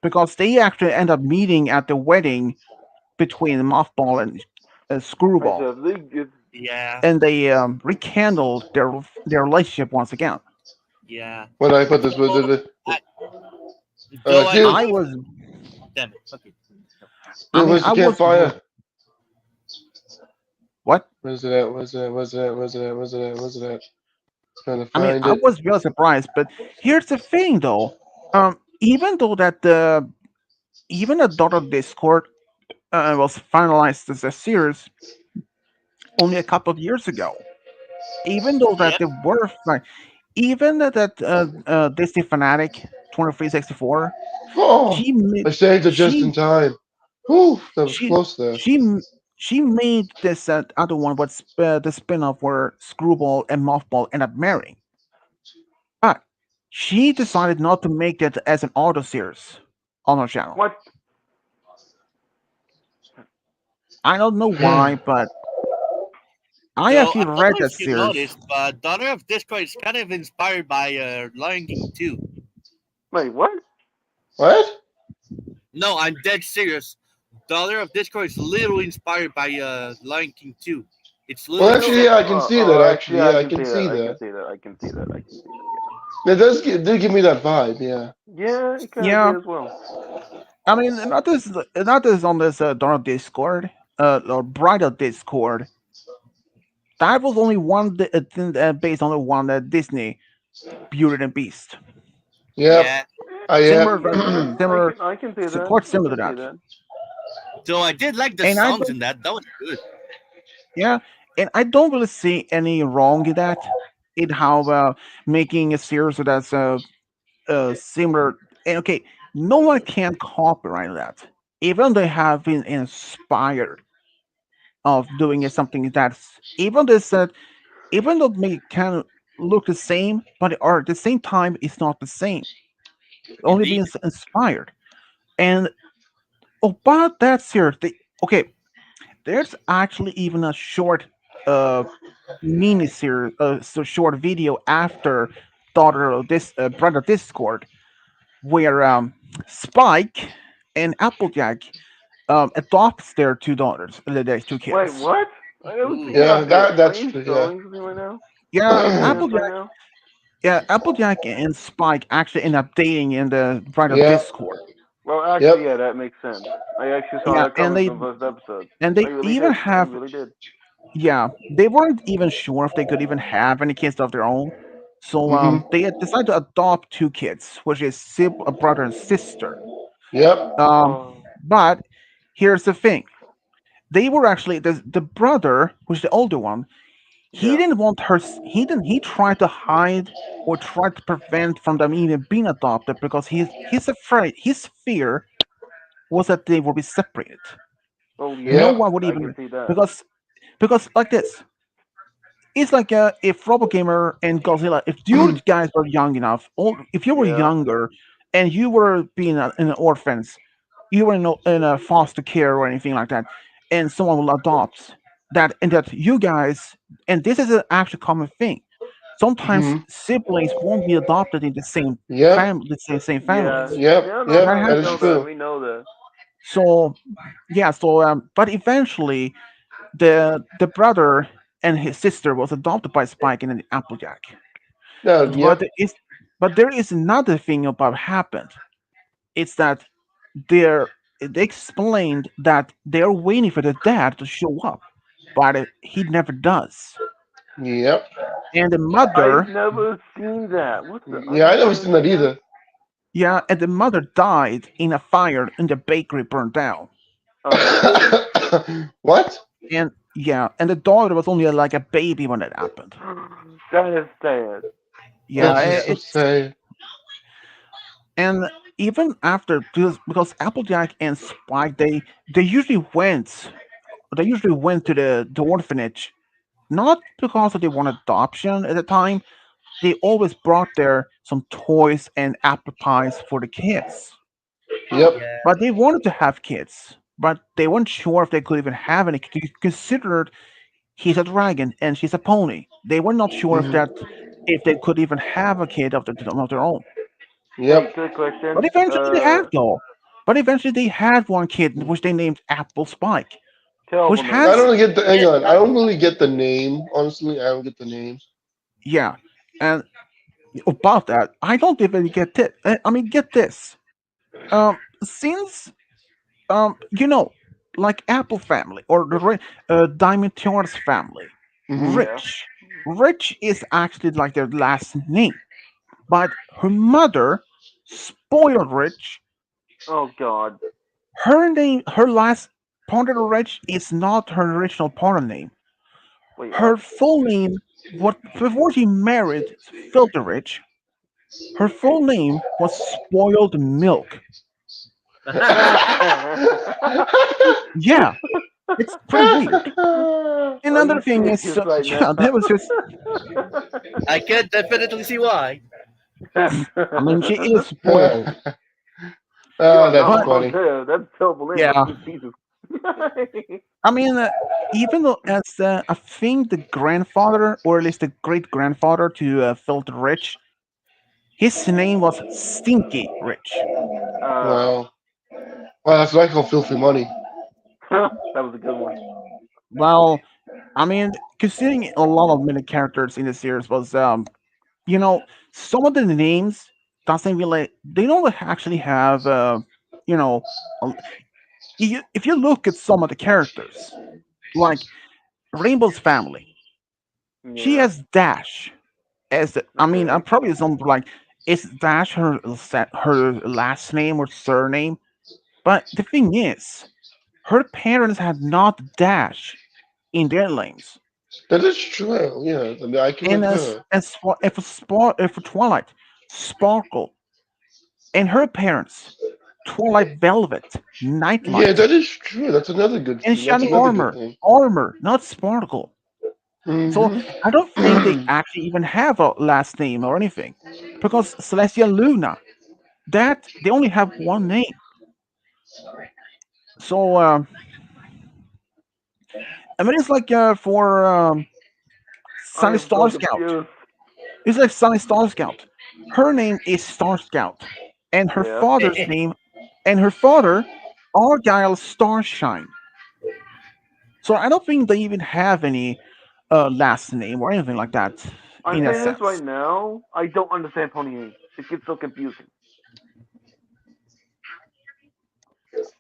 because they actually end up meeting at the wedding between Mothball and I Screwball, said, Yeah, and they rekindled their relationship once again. yeah. When I put this with Well, the, I, though I dude, I believe. was, Damn it. Okay. I dude, mean, where's the I was campfire? what? Where's it at? Trying to I mean, find I it. was really surprised. But here's the thing, though. Even though that even the Daughter of Discord was finalized as a series only a couple of years ago, even though that Yep. there were even Disney Fanatic 2364, Oh, she I made saved it just in time. Whew, that was she close there. she m- she made this other one, what's the spin-off where Screwball and Mothball end up marrying. But she decided not to make it as an auto series on her channel. what? I don't know why, but I So actually I don't read know that if you series. noticed, but Daughter of Discord is kind of inspired by Lion King 2. Wait, what? What? No, I'm dead serious. Daughter of Discord is literally inspired by Lion King 2. It's Well, literally the actually, same. yeah, I can see that. Actually, Actually, I yeah, I can can see see that. I can that. see that. I can see that. I can see It does did give me that vibe. Yeah. that. Yeah, it kind of Yeah, did as well. I mean, not this on this Donald Discord, or Bridal Discord. That was only one thing, based on the one that Disney Beauty and Beast. Yep. Yeah. Yeah. Similar, similar, I can see that. quite I similar to can see that. that. So I did like the And I songs don't, in that. That was good. yeah, and I don't really see any wrong in that. In how making a series that's similar. And okay, no one can copyright that, even they have been inspired of doing it something that's even this even though it may kind of look the same, but are at the same time it's not the same. Only being Indeed. inspired. And about that series, okay, there's actually even a short uh mini series, so short video after daughter of this brother Discord, where Spike and Applejack adopts their two daughters, their two Wait, kids. what? I don't see Ooh. that Yeah. bit. Are That's you true. Yeah. showing something right now? Are Yeah, you showing us right Applejack. now? Yeah, Applejack and Spike actually end up dating in the Bridal Yep. Discord. Well, actually, Yep. yeah, that makes sense. I actually saw Yeah, that coming from the first episode. and I they really even did. I have really did. yeah, they weren't even sure if they could even have any kids of their own. So Mm-hmm. they had decided to adopt two kids, which is a brother and sister. Yep. Um, Oh, but here's the thing: they were actually the brother, who's the older one. He yeah. didn't want her. He didn't. He tried to hide or tried to prevent from them even being adopted because he's afraid. His fear was that they would be separated. Oh, No yeah. Yep. one would I even can see that. because like this. It's like if RoboGamer and Godzilla, if you guys were young enough, or if you were Yeah. younger and you were being in an orphans, you were in a foster care or anything like that, and someone will adopt that, and that you guys, and this is an actual common thing. Sometimes Mm-hmm. siblings won't be adopted in the same Yep. family, the same Yeah. families. Yep. Yeah, no, Yep. That no, we That is know happens. that. true. We know that. So yeah, so but eventually the brother and his sister was adopted by Spike and Applejack. No. But Yep. there is another thing about happened. It's that they're they explained that they're waiting for the dad to show up, but he never does. Yep. and the I've mother, never seen that. What the? Yeah, I never seen that either. yeah, and the mother died in a fire and the bakery burned down. What? And yeah, and the daughter was only like a baby when it happened. That is sad. Yeah, That's just so it's sad. and even after because Applejack and Spike they usually went to the orphanage not because they want adoption at the time. They always brought there some toys and apple pies for the kids. Yep. Yeah. But they wanted to have kids, but they weren't sure if they could even have any. Considered he's a dragon and she's a pony. They were not sure Hmm. if they could even have a kid of their own. Hey, Yep. good question. But eventually they had though. But eventually they had one kid which they named Apple Spike, Tell which me. I has don't get the. Hang Yes, on. I don't really get the name. Honestly, I don't get the name. yeah. And about that, I don't even get it. I mean, get this. Since like Apple family or the Diamond Tours family, Hmm. Yeah. Rich is actually like their last name, but her mother spoiled Rich. Oh God. Her name, her last part of the Rich is not her original partner name. Wait, Her what? full name, what before she married Filter Rich, her full name was Spoiled Milk. Yeah, it's pretty weird. Are Another you thing is, serious right now? yeah, that was just. I can definitely see why. I mean, she is spoiled, Oh, that's but funny. That's terrible name. yeah, Jesus. I mean, even though as I think the grandfather, or at least the great grandfather to Filter Rich, his name was Stinky Rich. Oh, Wow. Wow, that's what I call filthy money. that was a good one. Well, I mean, considering a lot of many characters in the series was, you know, some of the names doesn't really, they don't actually have, you know, a- if you look at some of the characters, like Rainbow's family, she Yeah. has Dash as I mean, I'm Okay. probably some like is Dash her last name or surname? But the thing is, her parents had not Dash in their names. That is true. Yeah, I mean, I can And concur. for Twilight, Sparkle, and her parents, Twilight Velvet, Yeah, Nightlight, that is true. That's another good and thing. That's Shining another good Armor, thing. Not Sparkle. So Hmm. I don't think they actually even have a last name or anything, because Celestia Luna, that they only have one name. So I mean, it's like for I Sunny am so Star Scout. confused. It's like Sunny Star Scout. Her name is Star Scout, and Yeah. her father, Argyle Starshine. So I don't think they even have any last name or anything like that I'm in a saying this right sense. now. I don't understand Pony Age. It gets so confusing.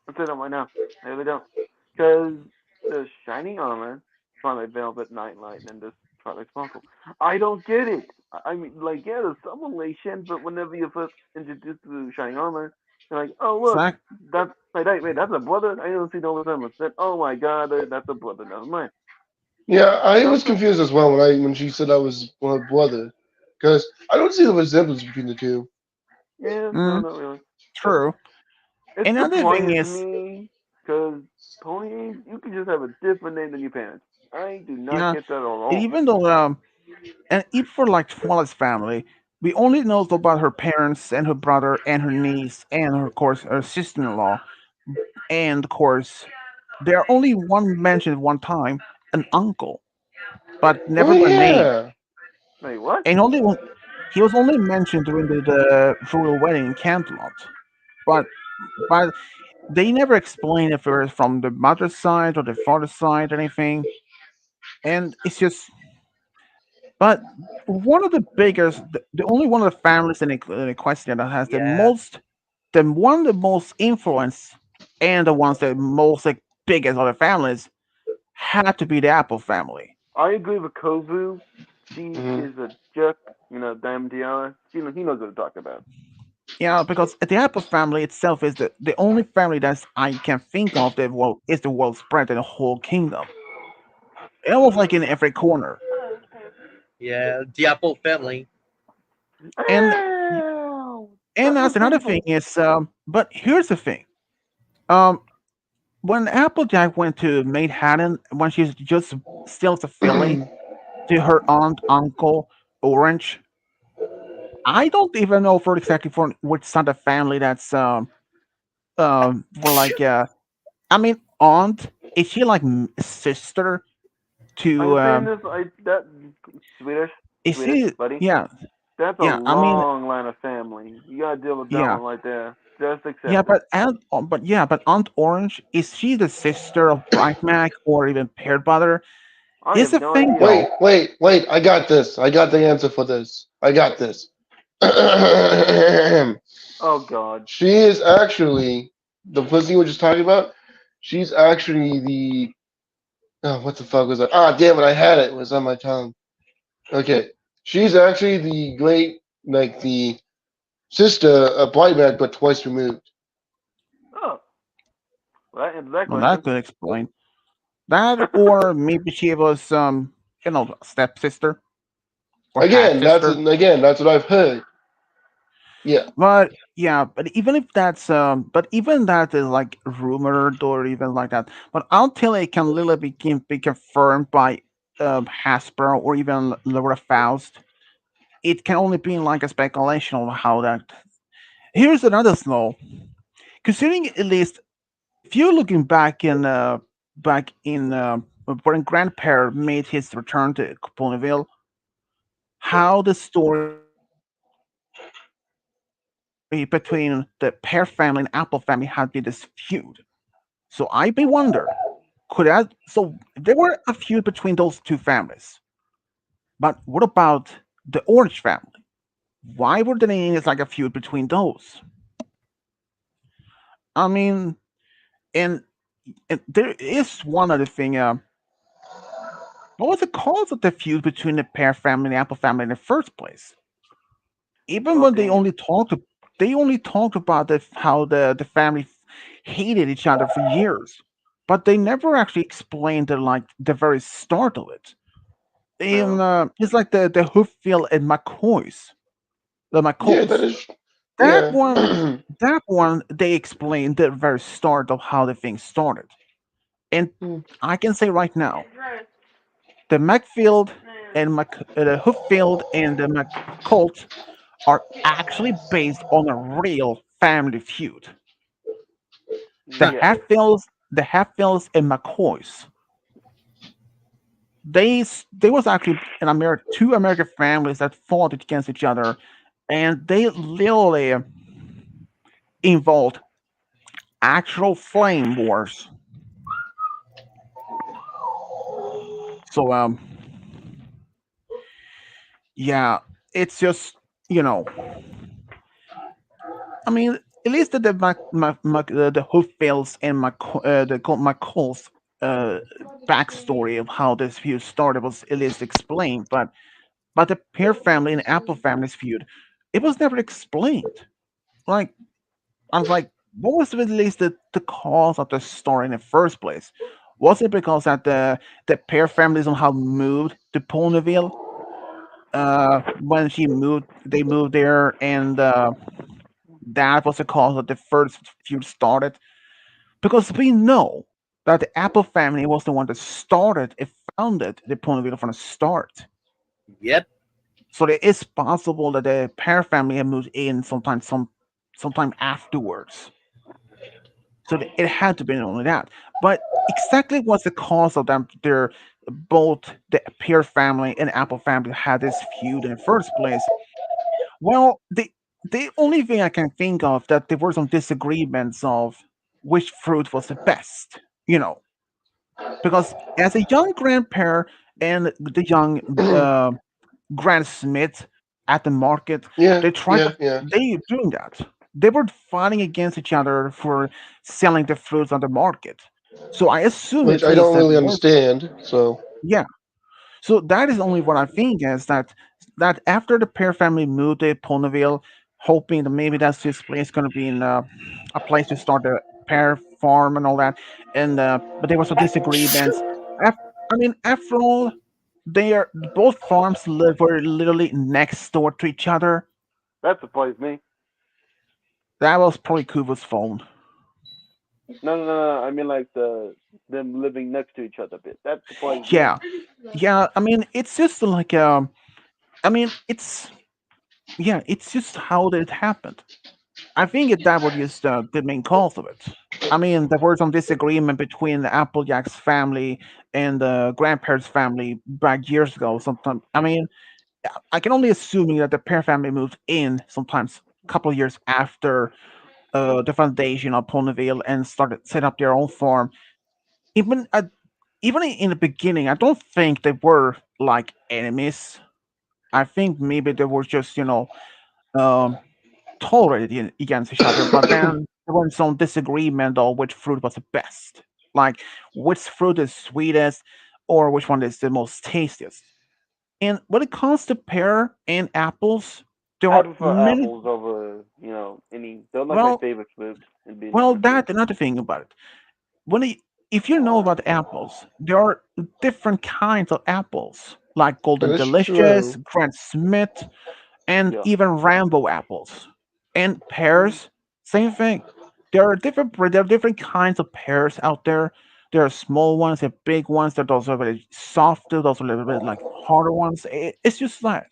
I'm saying that right now. I really don't. Because the Shining Armor, Twilight Velvet, Nightlight, and this Twilight Sparkle. I don't get it. I mean, like, yeah, there's some relation, but whenever you first introduced to Shining Armor, you're like, oh, look, Exact- that's, like, wait, that's a brother? I don't see no resemblance. Then, oh my god, that's a brother. Never mind. Yeah, I was Also, confused as well when she said I was her brother, because I don't see the resemblance between the two. yeah, no, mm, not really. true. It's Another thing surprising to is, me, because Pony Age, you can just have a different name than your parents. I do not yeah, get that at all. even though and even for like Twilight's family, we only know about her parents and her brother and her niece and her, of course, her sister-in-law, and of course, there are only one mentioned one time, an uncle, but Oh never by name, yeah. Wait, what? and only one. He was only mentioned during the royal wedding in Canterlot, but but they never explain if it was from the mother's side or the father's side, or anything, and it's just. But one of the biggest, the only one of the families in the question that has Yeah. the one of the most influence, and the ones that most like biggest of the families had to be the Apple family. I agree with Kovu, She Mhm. is a jerk. Damn Tiara. He knows what to talk about. Yeah, because the Apple family itself is the only family that I can think of that is the well spread in the whole kingdom. It was like in every corner. Yeah, the Apple family. And Ow! and Touch the that's another thing table. is, but here's the thing. Um, when Applejack went to Manhattan, when she's just still a filly to her aunt, uncle, Orange, I don't even know for exactly for which side of the family that's for like I mean aunt, is she like sister Are to you saying this? That Swedish, is Swedish, she, buddy. yeah, That's a yeah, I mean, long line of family. You gotta deal with that yeah, one right there. Just yeah, accept it. but Aunt Orange, is she the sister of Bright Mac or even Pear Butter? I Is have the no thing idea. Wait, though. wait, wait. I got this. I got the answer for this. I got this. Oh God. She is actually the pussy we were just talking about. She's actually the oh, what the fuck was that? Ah, damn it! I had it. It was on my tongue. Okay, she's actually the great, like the sister of Brightback, but twice removed. Oh, well, that answers that Well, that question. could explain that, or maybe she was stepsister or half sister. Again, that's what I've heard. Yeah, But yeah, but even that is like rumored or even like that. But until it can really be confirmed by Hasbro or even Laura Faust, it can only be like a speculation of how that. Here's another snow. Considering at least if you're looking back in when Grandpa made his return to Ponyville, how the story between the Pear family and Apple family had been this feud. So I may wonder, could that so if there were a feud between those two families, but what about the Orange family? Why were there any like a feud between those? I mean, and and there is one other thing. What was the cause of the feud between the Pear family and the Apple family in the first place? Even when Okay. they only talked about how the family hated each other for years, but they never actually explained the very start of it. In True. it's like the Hooffield and the yeah, that McCoys. is. That Yeah. one, that one they explained the very start of how the thing started. And I can say right now, the McField the Hooffield and the McColt are actually based on a real family feud. The Yes. Hatfields, the Hatfields and McCoys. They was actually two American families that fought against each other, and they literally involved actual flame wars. So yeah, it's just you know, I mean, at least the Hooffields and McColl's uh, backstory of how this feud started was at least explained, but the Pear family and Apple family's feud, it was never explained. Like I was like, what was at least the cause of the story in the first place? Was it because that the Pear family somehow moved to Ponyville? When they moved there, and that was the cause of the first feud started. Because we know that the Apple family was the one that started and founded the Ponyville from the start. Yep. So it is possible that the Pear family had moved in sometime afterwards. So it had to be only that. But exactly what's the cause of them? Their both the Pear family and Apple family had this feud in the first place. Well, the only thing I can think of that there were some disagreements of which fruit was the best. Because as a young grandparent and the young grandsmith at the market, yeah, they tried to yeah, yeah. they doing that. They were fighting against each other for selling the fruits on the market. So I assume Which at I least don't that really one, understand. So yeah. So that is only what I think is that after the Pear family moved to Ponyville, hoping that maybe that's this place going to be in a place to start a pear farm and all that, and but there was some disagreements. Af- I mean, after all, they are both farms live were literally next door to each other. That surprised me. That was probably Kuva's phone. No. I mean, like them living next to each other a bit. That surprised me. Yeah, yeah. I mean, it's just like I mean, it's just how it happened. I think that was just the main cause of it. I mean, there was some disagreement between the Applejack's family and the grandparents' family back years ago. Sometime, I mean, I can only assume that the Pear family moved in sometimes a couple of years after the foundation of Ponyville and started set up their own farm. Even even in the beginning, I don't think they were like enemies. I think maybe they were just um, tolerated against each other, but then there was some disagreement on which fruit was the best, like which fruit is sweetest or which one is the most tastiest. And when it comes to pear and apples, there I are prefer many. apples over any. They're like my Well, favorite fruit. And being well, honest with that another thing about it. When it, if you know about apples, there are different kinds of apples, like Golden That's Delicious, true. Grant Smith, and you. Yeah. even Rambo apples. And pears, same thing. There are different kinds of pears out there. There are small ones, there are big ones, there are those are very softer, those are a little bit like harder ones. It's just that.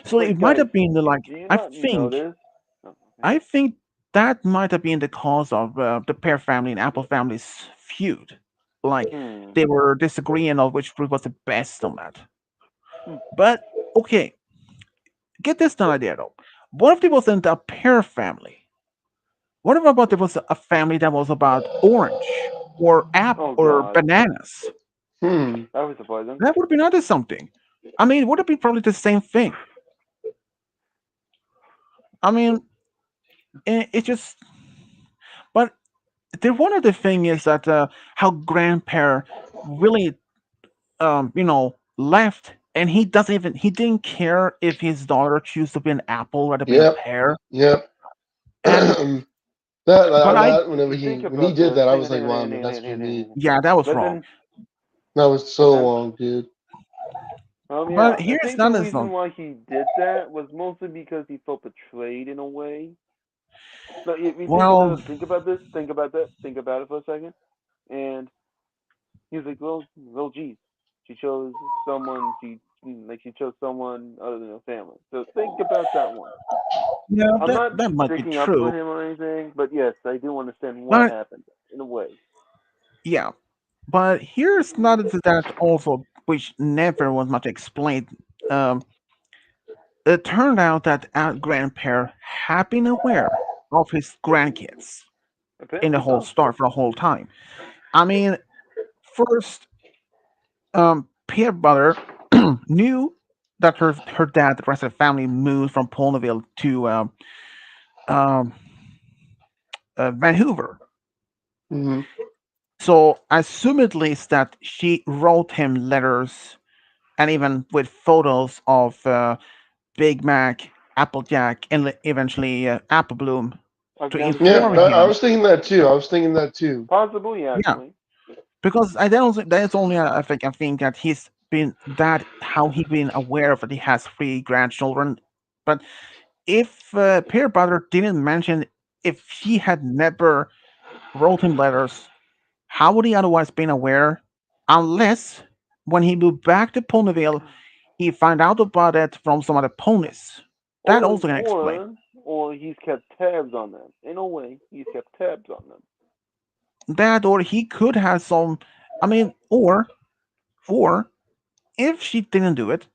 So Wait, it might guys, have been like do you I not think notice? Oh, okay. I think that might have been the cause of the pear family and apple family's feud. Like Hmm. they were disagreeing on which fruit was the best on that. Hmm. But okay, get this idea though. What if it wasn't a pear family? What about there was a family that was about orange or Oh or God, bananas? Hmm. that was surprising. That would have been other something. I mean, it would have been probably the same thing. I mean, it just. But the one other thing is that how grandpa really, left, and he didn't care if his daughter chose to be an apple rather than be a Yep. pear. Yep. And that, but I, that whenever You think when he about did this. that, I Hang was on, like, hang on, wow, hang on, man, hang on, that's hang what you on, hang on, need. hang on. yeah, that was But wrong. then, That was but so then, wrong, dude. But yeah, I here's think the another reason thing. why he did that was mostly because he felt betrayed in a way. Like, if you Well, think about this, think about that, think about it for a second, and he was like, well, geez, she chose someone she chose someone other than her family. So think about that one. yeah, I'm that not that might be sticking up for true. him or anything, but yes, I do understand what But happened in a way. yeah, but here's another thing that also which never was much explained. Um, it turned out that our grandpa had been aware of his grandkids in the Apparently whole so. story for the whole time. I mean, first, Peter Butter knew that her dad, the rest of the family, moved from Ponyville to um, Vancouver. Hmm. So, assumedly, it's that she wrote him letters and even with photos of Big Mac, Applejack, and eventually Apple Bloom to Against Yeah, inform him. I him. was thinking that too. I was thinking that too. Possibly, Yeah, actually. because I don't think that's only I think that he's been that how he been aware of that he has three grandchildren. But if Peter Butter didn't mention if he had never wrote him letters, how would he otherwise been aware? Unless when he moved back to Ponyville, he found out about it from some other ponies. That Or also can explain or he's kept tabs on them. In a way, he's kept tabs on them. that, or he could have some. I mean, or if she didn't do it,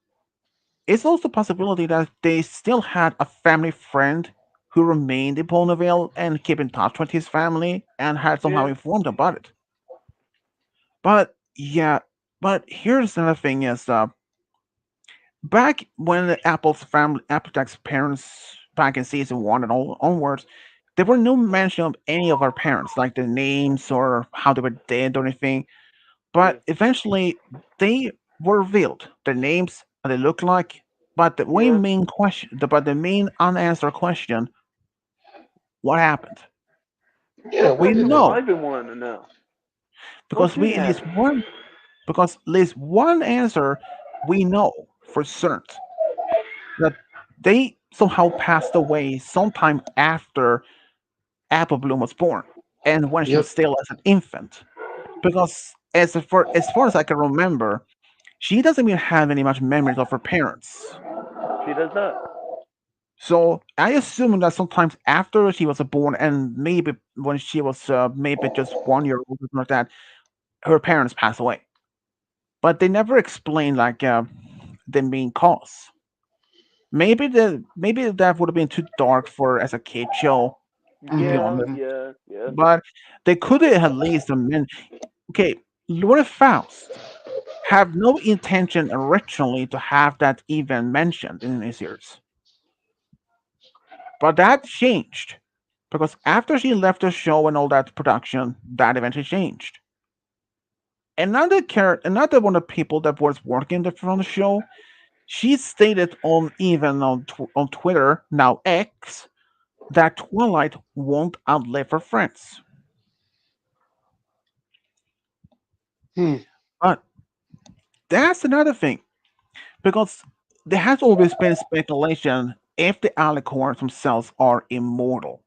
it's also a possibility that they still had a family friend who remained in Ponyville and kept in touch with his family and had somehow Yeah. informed about it. But yeah, but here's another thing: is back when the Applejack's parents, back in season one and all onwards, there were no mention of any of our parents, like their names or how they were dead or anything. Yeah. But eventually, they were revealed, their names, what they look like, but the Yeah. main question, but the main unanswered question, what happened? Yeah, Well, We what that's did what know I've been wanting to know. What because did we at least happen? one because at least one answer we know for certain that they somehow passed away sometime after Apple Bloom was born and when she was Yep. still as an infant. Because as far as I can remember, she doesn't even have any much memories of her parents. She does not. So I assume that sometimes after she was born, and maybe when she was maybe just 1 year old or something like that, her parents passed away. But they never explained like the main cause. Maybe that would have been too dark for as a kid show, to be Hmm. Yeah, honest. Hmm. yeah, yeah. But they could have at least okay, Lord Faust have no intention originally to have that even mentioned in the series. But that changed because after she left the show and all that production, that eventually changed. Another one of the people that was working on the show, she stated on even on Twitter, now X, that Twilight won't outlive her friends. Hmm. But that's another thing because there has always been speculation if the alicorns themselves are immortal.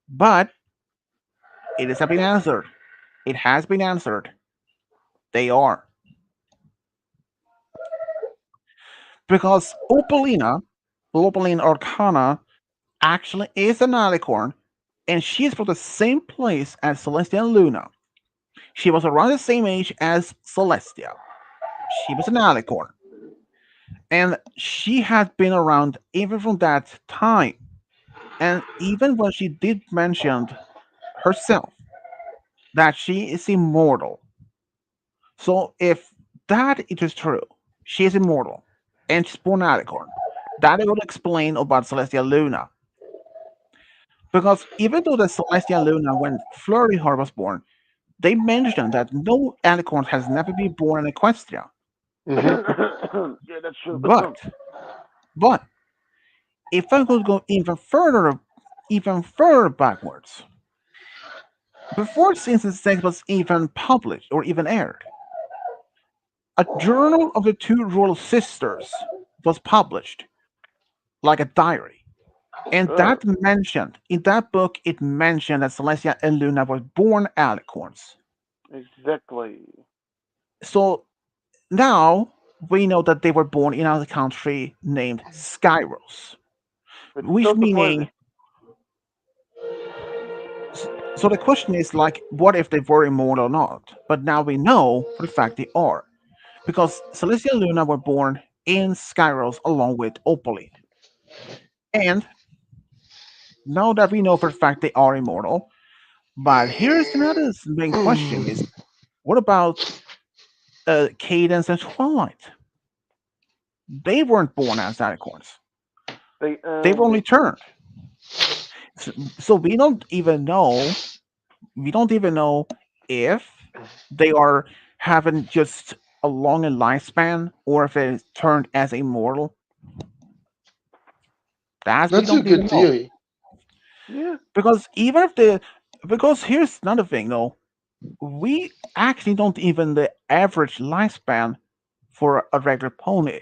But it has been answered. It has been answered. They are. Because Opaline Arcana, actually is an alicorn, and she is from the same place as Celestia and Luna. She was around the same age as Celestia. She was an alicorn. And she had been around even from that time. And even when she did mention herself that she is immortal. So if that is true, she is immortal and she's born alicorn. That would explain about Celestia Luna. Because even though the Celestia Luna, when Flurry Heart was born, they mentioned that no alicorn has never been born in Equestria. Hmm. Yeah, that's true. But, but if I could go even further backwards, before Season 6 was even published or even aired, a journal of the two royal sisters was published, like a diary. And Oh, in that book, it mentioned that Celestia and Luna were born alicorns. exactly. So now we know that they were born in another country named Skyros, It's which still surprising. meaning. So the question is like, what if they were immortal or not? But now we know for the fact they are, because Celestia and Luna were born in Skyros along with Opaline. And now that we know for a fact they are immortal, but here's another main question: is what about Cadence and Twilight? They weren't born as alicorns; They they were only they turned. So we don't even know. We don't even know if they are having just a longer lifespan or if they turned as immortal. That we That's a don't even good know. theory. yeah. Because even if the because here's another thing though, we actually don't even the average lifespan for a regular pony.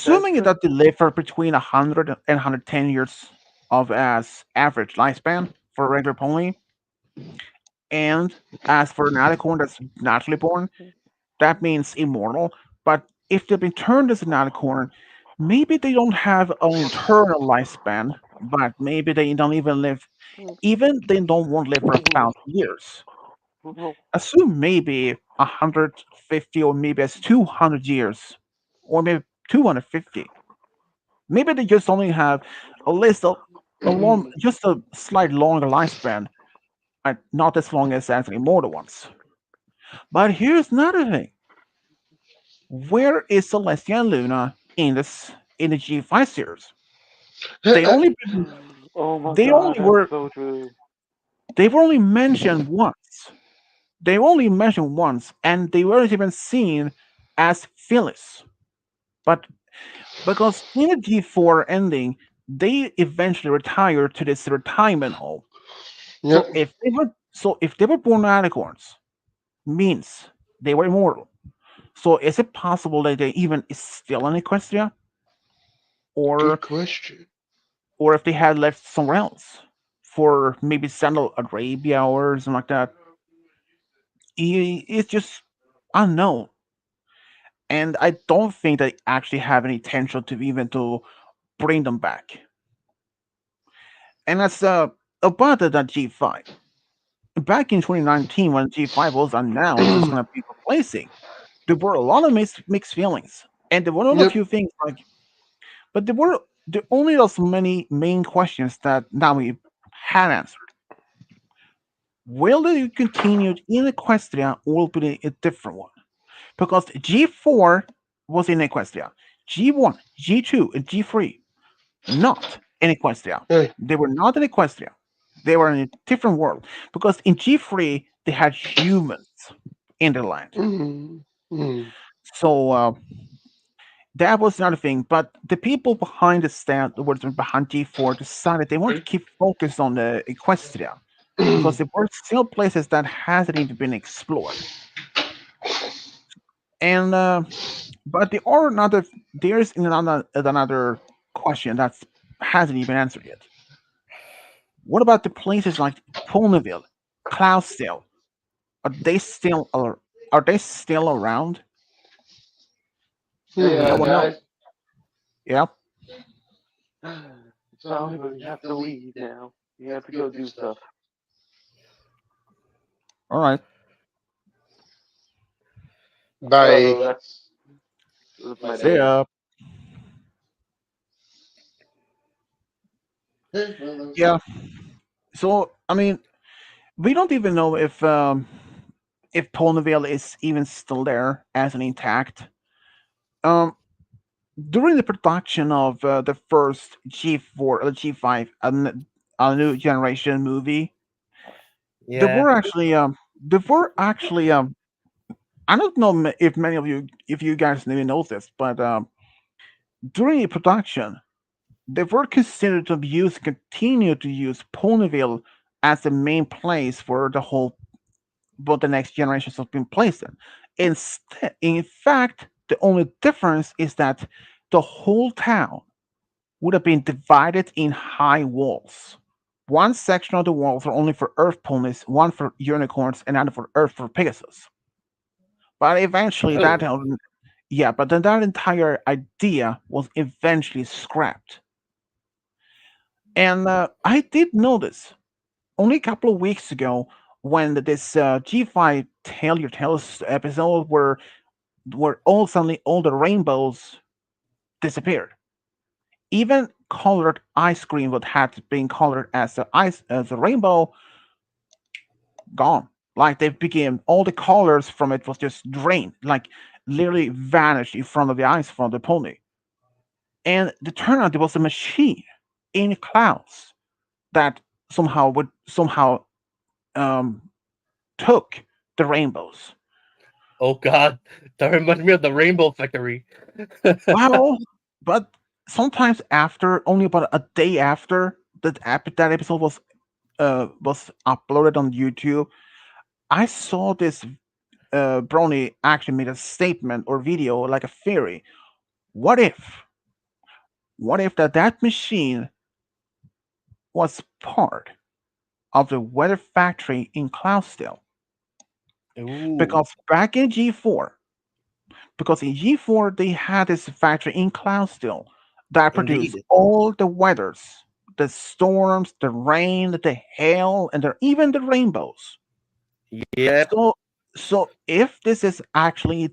That's Assuming true. that they live for between 100 and 110 years of as average lifespan for a regular pony, and as for an alicorn that's naturally born, that means immortal. But if they've been turned as an alicorn, maybe they don't have an eternal lifespan, but maybe they don't even live, even they don't want to live for 1,000 years. Assume maybe 150 or maybe as 200 years, or maybe 250. Maybe they just only have a list of a long, just a slight longer lifespan, and not as long as the immortal ones. But here's another thing: where is Celestia and Luna in the G5 series? They only Oh my they god, only that's were so true. they were only mentioned once. they only mentioned once, and they weren't even seen as Phyllis. But because in the G4 ending, they eventually retired to this retirement home. Yep. So if they were born unicorns, means they were immortal. So is it possible that they even is still in Equestria, Good or question. if they had left somewhere else for maybe Central Arabia or something like that? It's just unknown, and I don't think they actually have any intention to even to bring them back. And that's about the G5. Back in 2019, when G5 was announced it's going to be replacing, there were a lot of mixed feelings, and there were not a Yep. few things like, but there only those many main questions that now we had answered. Will they continue in Equestria or will it be a different one? Because G4 was in Equestria, G1, G2, and G3 not in Equestria. Hey. They were not in Equestria. They were in a different world. Because in G3 they had humans in the land. Mm, mm. So that was another thing. But the people behind the stand, the words behind G4, decided they want to keep focus on the Equestria because there were still places that hasn't even been explored. And but there's another question that hasn't even answered yet. What about the places like Ponyville, Cloudsdale? Are they still are they still around? No Yeah, one knows. guys. Yeah. So we have to leave now. We have to go do stuff. All right. Bye. So that's my See day. ya. Yeah. So I mean, we don't even know if Ponyville is even still there as an intact. Um, During the production of the first G4 or G5, a new generation movie, there Yeah. were actually I don't know if many of you if you guys maybe know this, but during the production, they were considered to continue to use Ponyville as the main place for the whole what the next generations have been placed in. In fact, the only difference is that the whole town would have been divided in high walls. One section of the walls were only for Earth ponies, one for unicorns, and another for Earth for Pegasus. But eventually, but then that entire idea was eventually scrapped. And I did notice only a couple of weeks ago when this G5 Tell Your Tales episode where all suddenly all the rainbows disappeared. Even colored ice cream that had been colored as a rainbow gone. Like they became all the colors from it was just drained, like literally vanished in front of the eyes from the pony. And the turnout there was a machine in clouds that somehow um, took the rainbows. Oh God, that reminds me of the Rainbow Factory. Well, but sometimes after only about a day after that episode was uploaded on YouTube, I saw this Brony actually made a statement or video like a theory. What if that machine was part of the weather factory in Cloudsdale? Ooh, Because back in G4, because in G4 they had this factory in Cloudsdale that produced indeed. all the weathers, the storms, the rain, the hail, and even the rainbows. Yep. So if this is actually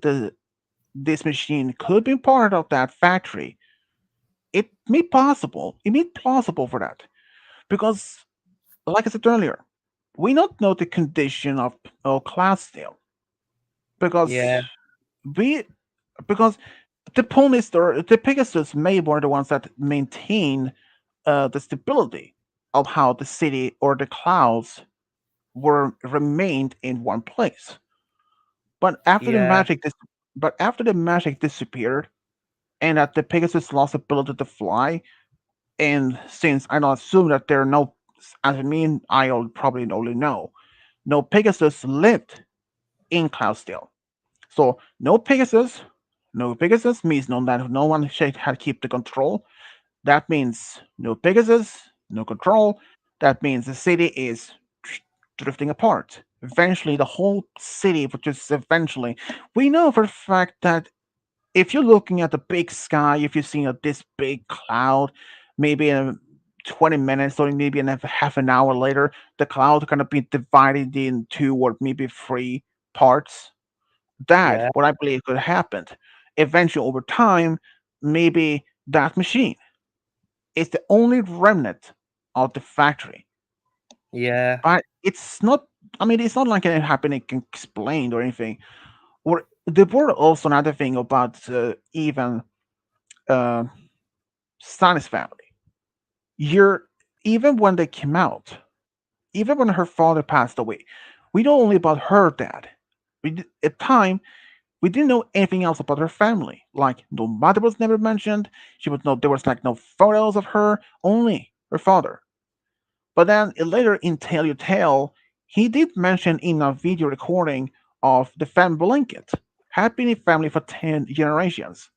this machine could be part of that factory, it may plausible for that. Because like I said earlier, we don't know the condition of Cloudsdale Yeah. because we because the ponies or the Pegasus may were the ones that maintain the stability of how the city or the clouds were remained in one place. But after the Yeah. magic, but after the magic disappeared, and that the Pegasus lost the ability to fly, and since I don't assume that there are no, as I mean, I'll probably only know, no Pegasus lived in Cloudsdale. So no Pegasus means no one had keep the control. That means no Pegasus, no control. That means the city is drifting apart. Eventually, the whole city would just eventually. We know for a fact that if you're looking at the big sky, if you're seeing this big cloud, maybe in 20 minutes or maybe in half an hour later, the cloud going to be divided in two or maybe three parts. That, Yeah. what I believe could happen. Eventually, over time, maybe that machine is the only remnant of the factory. Yeah. But it's not, I mean, it's not like it happened explained or anything. Or there were also another thing about even uh, Stannis family. You're even when they came out, even when her father passed away, we know only about her dad. At time we didn't know anything else about her family. Like no mother was never mentioned. She was no there was like no photos of her, only her father. But then later in Tale You Tale, he did mention in a video recording of the family blanket had been a family for 10 generations.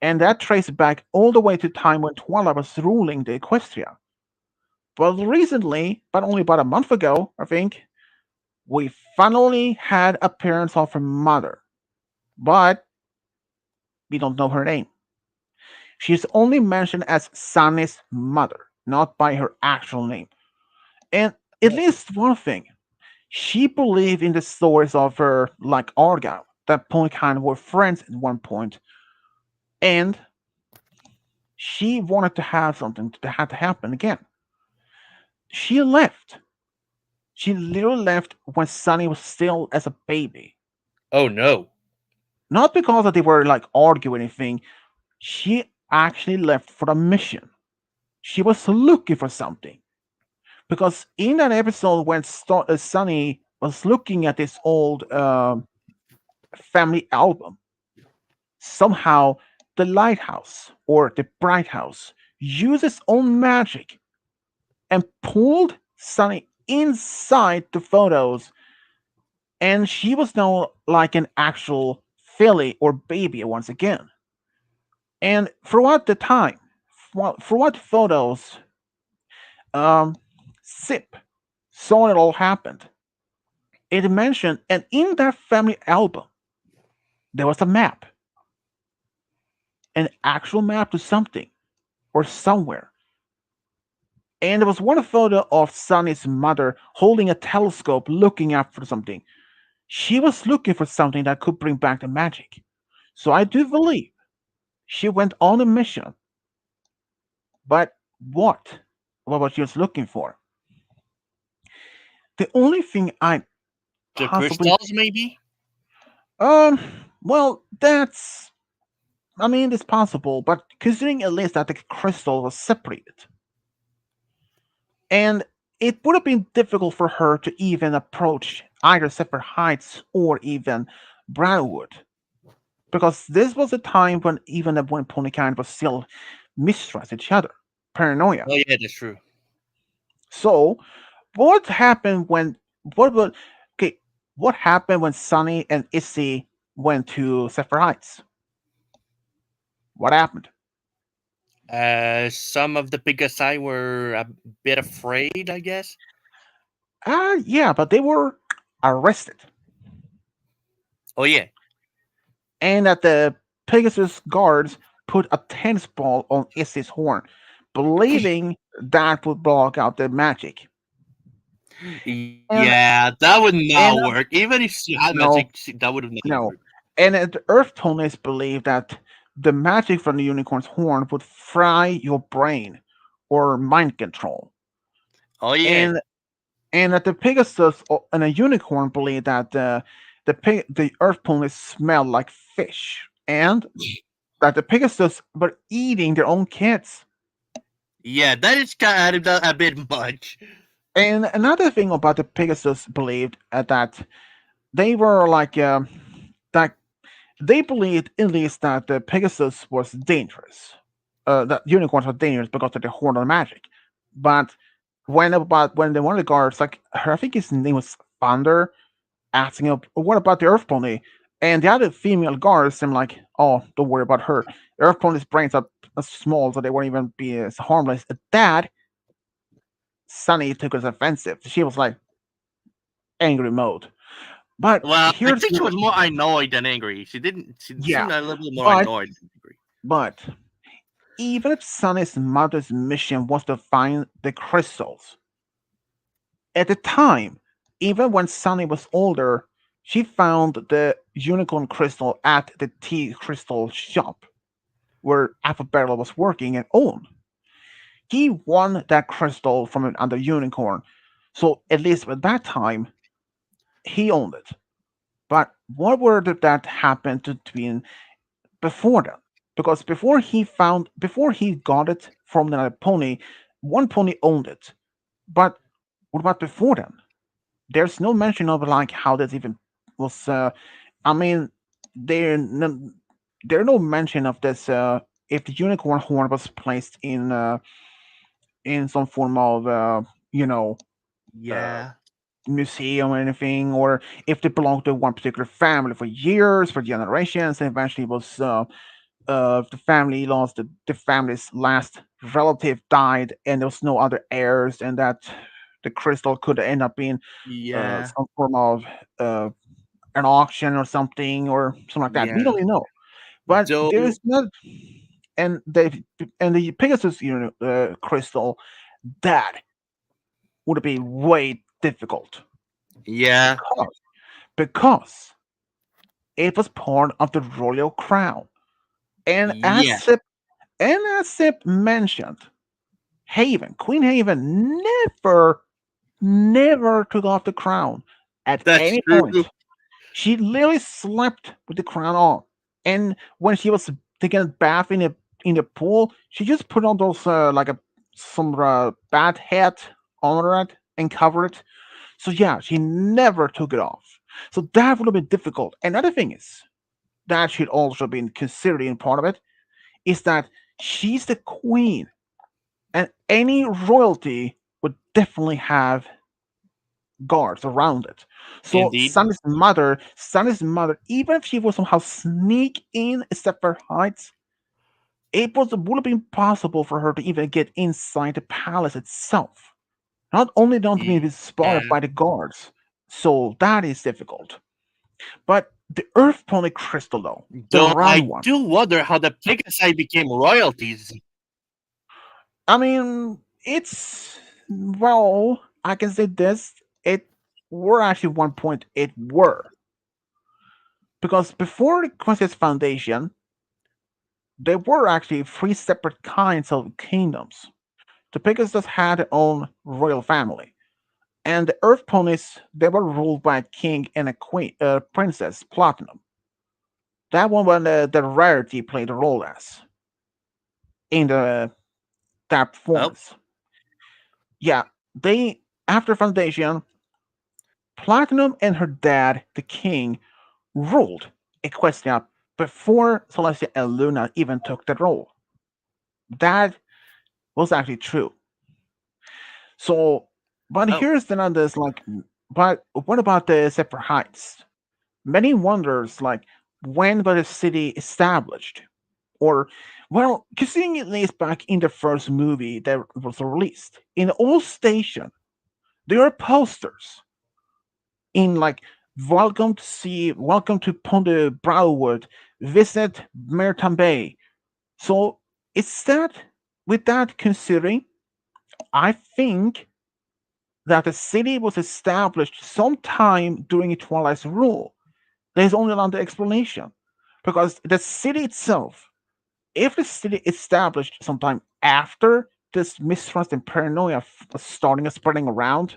And that traced back all the way to time when Twilight was ruling the Equestria. But recently, but only about a month ago, I think, we finally had appearance of her mother. But we don't know her name. She is only mentioned as Sunny's mother, not by her actual name. And at least one thing, she believed in the stories of her, like Argyle, that Polycon were friends at one point, and she wanted to have something that had to happen again. She left. She literally left when Sunny was still as a baby. Oh no. Not because that they were like arguing anything. She actually left for a mission. She was looking for something. Because in that episode when Sunny was looking at this old family album, somehow the lighthouse or the bright house used its own magic and pulled Sunny inside the photos, and she was now like an actual filly or baby once again. And throughout the time, throughout photos, Sip saw it all happened. It mentioned, and in that family album, there was a map, an actual map to something or somewhere. And there was one photo of Sunny's mother holding a telescope looking up for something. She was looking for something that could bring back the magic. So I do believe she went on a mission. But what? What was she was looking for? The only thing I The possibly crystals, maybe? um well that's I mean it's possible, but considering at least that the crystal was separated. And it would have been difficult for her to even approach either Separate Heights or even Brownwood. Because this was a time when even when Ponykind was still mistrust each other. Paranoia. Oh yeah, that's true. So what happened when what would okay, what happened when Sunny and Issy went to Separate Heights? What happened? Some of the Pegasi were a bit afraid, I guess. Yeah, but they were arrested. Oh yeah. And that the Pegasus guards put a tennis ball on Issy's horn, believing that would block out the magic. And Yeah, that would and not work. Even if she had no, magic, that would have never no. worked. And the Earth Toners believe that the magic from the unicorn's horn would fry your brain or mind control. Oh yeah. And that the Pegasus and a unicorn believe that the Earth Toners smell like fish, and that the Pegasus were eating their own kids. Yeah, that is kind of a bit much. And another thing about the Pegasus believed that they were like that they believed at least that the Pegasus was dangerous. That unicorns were dangerous because of the horn of magic. But when the one of the guards, like I think his name was Thunder, asking him, "What about the Earth Pony?" And the other female guards seemed like, "Oh, don't worry about her. Earth Pony's brains are small, so they won't even be as harmless." At that, Sunny took it as offensive. She was like angry mode. But Well, I here's think she the was more annoyed than angry. She didn't. She yeah, seemed a little bit more but annoyed than angry. but even if Sunny's mother's mission was to find the crystals, at the time, even when Sunny was older, she found the unicorn crystal at the tea crystal shop where Alpha Barrel was working and owned. He won that crystal from another unicorn, so at least at that time, he owned it. But what were that happened between before then? Because before he got it from another pony, one pony owned it. But what about before then? There's no mention of like how that even was. I mean, there no, there no mention of this. If the unicorn horn was placed in some form of you know uh, Yeah. museum or anything, or if they belonged to one particular family for years, for generations, and eventually was the family lost the family's last relative died, and there was no other heirs, and that the crystal could end up being Yeah. some form of uh, an auction or something like that. We Yeah. don't really know, but there Though. is not, and the Pegasus crystal that would be way difficult Yeah. because because it was part of the royal crown, and Yeah. as Sip mentioned, Queen Haven never took off the crown at That's any true. point. She literally slept with the crown on. And when she was taking a bath in the pool, she just put on those some bad hat on it and cover it. So yeah, she never took it off. So that would have been difficult. Another thing is that should also been considered in part of it is that she's the queen, and any royalty would definitely have guards around it. So Indeed. Sunny's mother, even if she would somehow sneak in Separate Heights, would have been possible for her to even get inside the palace itself. Not only don't be spotted Yeah. by the guards, so that is difficult. But the Earth Pony Crystal, though, the Though round I one. do wonder how the Pegasi became royalties. I mean, well, I can say this. It were actually one point it were. Because before the Quincy's foundation, there were actually three separate kinds of kingdoms. The Pegasus had their own royal family, and the Earth Ponies they were ruled by a king and a queen, princess Platinum. That one when the rarity played a role as in the that Oh, forms. Yeah, they after foundation, Platinum and her dad, the king, ruled Equestria before Celestia and Luna even took the role. That was actually true. So, but oh, here's another like, but what about the Separate Heights? Many wonders like when was the city established, or well, considering it lays back in the first movie that was released in all station, there are posters in like welcome to Pont de Brownwood, visit Maritime Bay. So it's that with that considering, I think that the city was established sometime during Twilight's rule. There's only another explanation. Because the city itself, if the city established sometime after this mistrust and paranoia starting spreading around,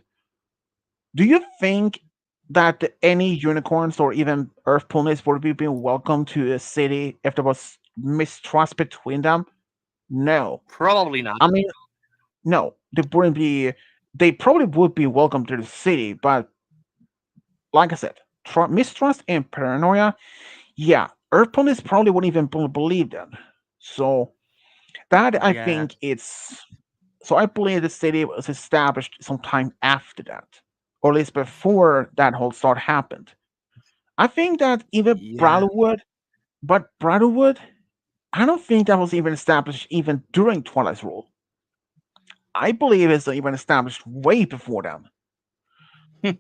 do you think that any unicorns or even earth ponies would be being welcome to a city if there was mistrust between them? No. probably not. I mean, no, they wouldn't be they probably would be welcome to the city, but like I said, mistrust and paranoia, yeah, Earth police probably wouldn't even believe them. So that I Yeah. think it's so I believe the city was established sometime after that, or at least before that whole start happened. I think that even Yeah. Bradwood, but Bradwood, I don't think that was even established even during Twilight's rule. I believe it's even established way before them.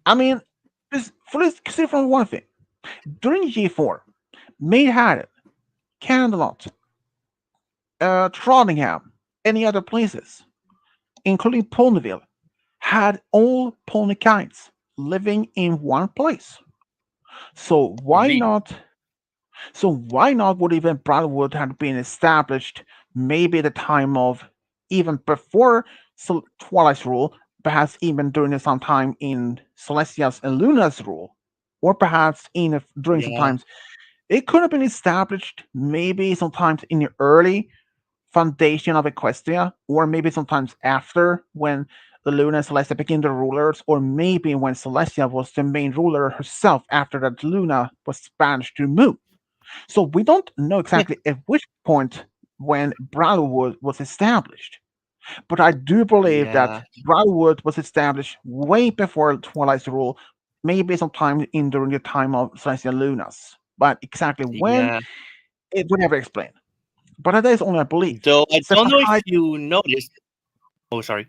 I mean, for this, consider from one thing. During G4, Maidenhead, Camelot, Trondheim, any other places, including Ponyville, had all pony kinds living in one place. So why Indeed. not? So why not would even Broadwood have been established maybe at the time of even before Twilight's rule, perhaps even during some time in Celestia's and Luna's rule, or perhaps during some Yeah. times it could have been established maybe sometimes in the early foundation of Equestria, or maybe sometimes after when the Luna and Celestia became the rulers, or maybe when Celestia was the main ruler herself after that Luna was banished to Mu. So we don't know exactly at which point when Brownwood was established. But I do believe that Yeah. Brownwood was established way before Twilight's rule, maybe sometime in during the time of Celestia Lunas. But exactly when, Yeah. it would never explain. But that is only a belief. Though I don't know if Sepahide, you noticed. Oh, sorry.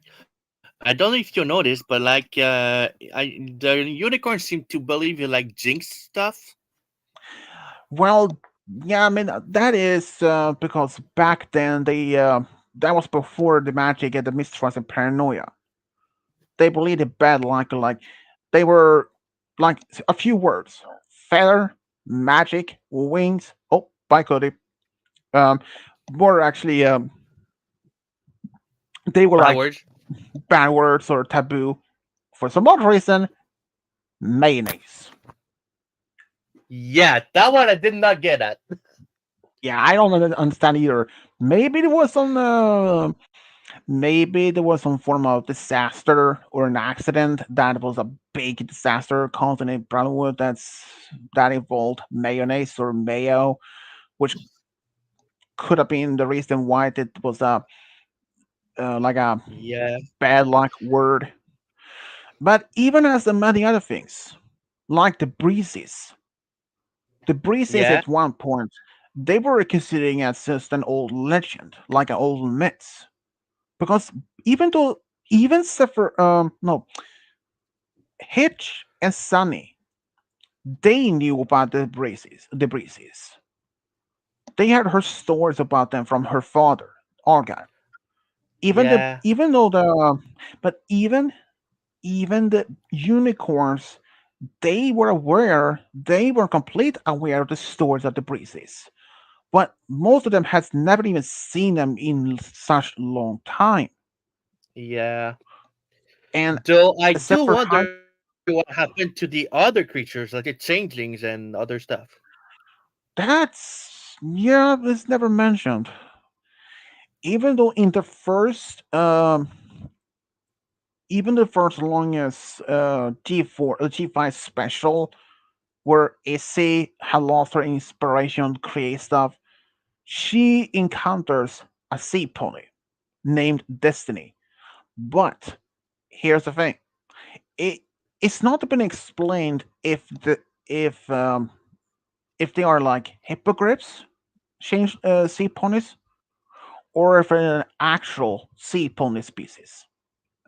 I don't know if you noticed, but like, the unicorns seem to believe in like jinx stuff. well, yeah, I mean, that is because back then that was before the magic and the mistrust and paranoia. They believed in bad luck, like they were like a few words: feather, magic, wings. Oh, bye, Cody. Um, were actually they were like Backwards. bad words or taboo for some odd reason. Mayonnaise. Yeah, that one I did not get at. Yeah, I don't understand either. Maybe there was some maybe there was some form of disaster or an accident that was a big disaster causing in Brownwood that involved mayonnaise or mayo, which could have been the reason why it was a like a Yeah. bad luck word. But even as the many other things, like the breezes Yeah. at one point they were considering as just an old legend, like an old myth, because even though even Sepher no Hitch and Sunny, they knew about the breezes. They had heard stories about them from her father, Argyle. Yeah. Even though the but even the unicorns, they were complete aware of the stories of the breezes. But most of them has never even seen them in such long time. Yeah. And Though I except do for Hyde, wonder what happened to the other creatures, like the changelings and other stuff. that's yeah, it's never mentioned. Even though in the first even the first longest G4 G5 special where Issy had lost her inspiration to create stuff, she encounters a sea pony named Destiny. But here's the thing. It it's not been explained if um if they are like hippogriffs, change sea ponies, or if they're an actual sea pony species.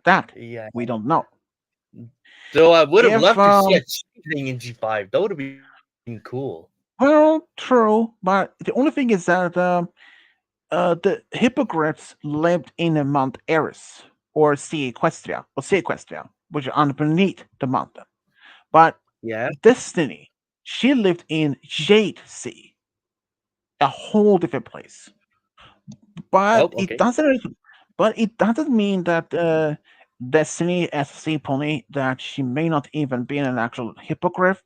That Yeah. we don't know. Though I would have If loved to see a changeling in G5. That would have been cool. well, true, but the only thing is that the hippogriffs lived in Mount Eris or Sea Equestria, which is underneath the mountain. But Yeah. Destiny, she lived in Jade Sea, a whole different place. Oh, But it okay. doesn't. But it doesn't mean that Destiny as a sea pony that she may not even be an actual hippogriff.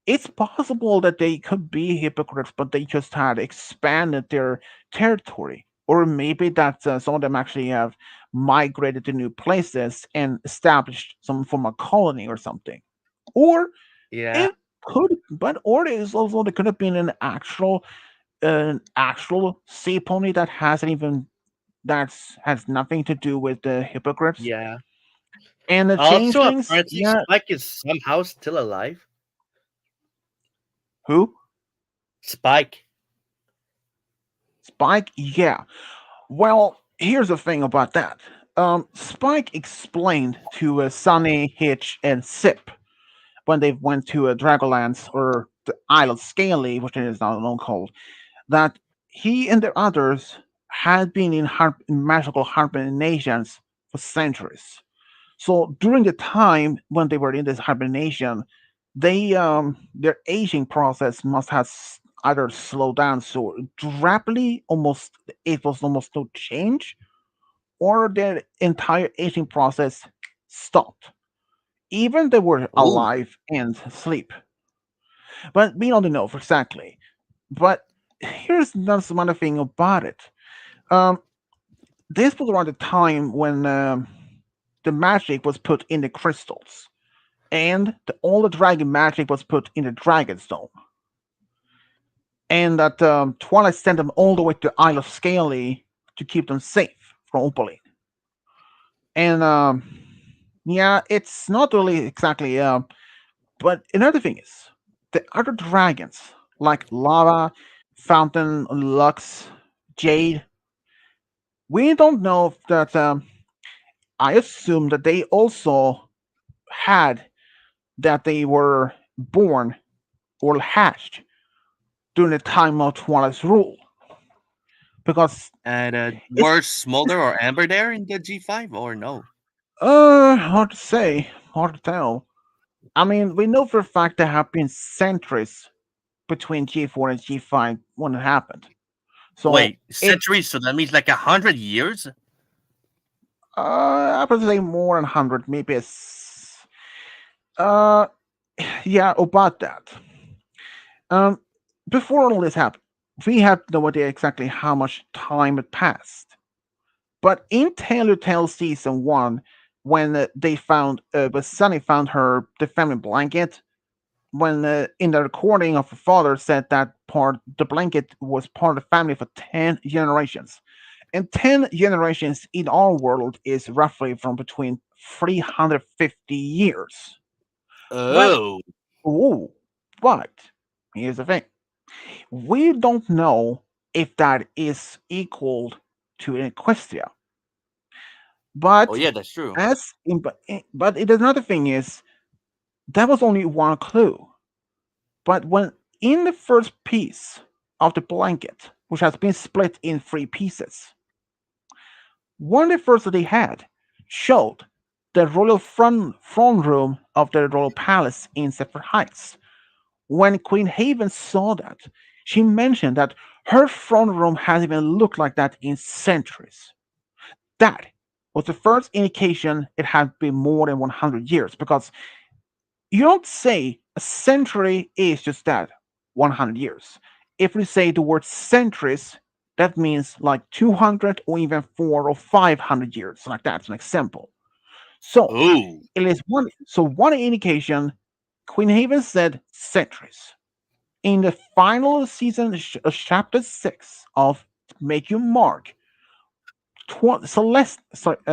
It's possible that they could be hippogriffs, but they just had expanded their territory, or maybe that some of them actually have migrated to new places and established some form of colony or something. Or Yeah. it could, but or it is also there could have been an actual sea pony that hasn't even that's has nothing to do with the hippogriffs. Yeah. And the Also, changelings, apparently, yeah, Spike is somehow still alive. who? Spike. Spike, yeah. Well, here's the thing about that. Spike explained to Sunny, Hitch, and Sip when they went to Dragolands or the Isle of Scaly, which it is now known called, that he and the others had been in magical hibernations for centuries. So during the time when they were in this hibernation, they their aging process must have either slowed down so rapidly, almost it was almost no change, or their entire aging process stopped. Even they were Ooh. alive and asleep, but we don't know for exactly. But here's some other thing about it. Um, this was around the time when the magic was put in the crystals, and all the dragon magic was put in the dragon stone, and that Twilight sent them all the way to Isle of Scaly to keep them safe from Opaline. And yeah, it's not really exactly. But another thing is, the other dragons like Lava, Fountain, Lux, Jade, we don't know if that. I assume that they also had that they were born or hatched during the time of Twilight's rule, because And it's were Smolder or Amber there in the G5 or no? hard to say, hard to tell. I mean, we know for a fact there have been centuries between G4 and G5 when it happened. So Wait, it centuries? So that means like 100 years? I would say more than 100, maybe uh yeah, about that. Um Before all this happened, we had no idea exactly how much time had passed. But in Telltale season one, when when Sunny found her the family blanket, when in the recording of her father said that part the blanket was part of the family for 10 generations, and 10 generations in our world is roughly from between 350 years. But Oh. ooh, but here's the thing: we don't know if that is equal to an Equestria. Oh, But yeah, that's true. but another thing is that was only one clue. But when in the first piece of the blanket, which has been split in three pieces, one of the first that they had showed the royal throne room of the royal palace in Separate Heights. When Queen Haven saw that, she mentioned that her throne room hasn't even looked like that in centuries. That was the first indication it had been more than 100 years, because you don't say a century is just that, 100 years. If we say the word centuries, that means like 200 or even 4 or 500 years, like that's an example. So Oh. it is one indication. Queen Haven said centuries. In the final season, chapter 6 of Make Your Mark,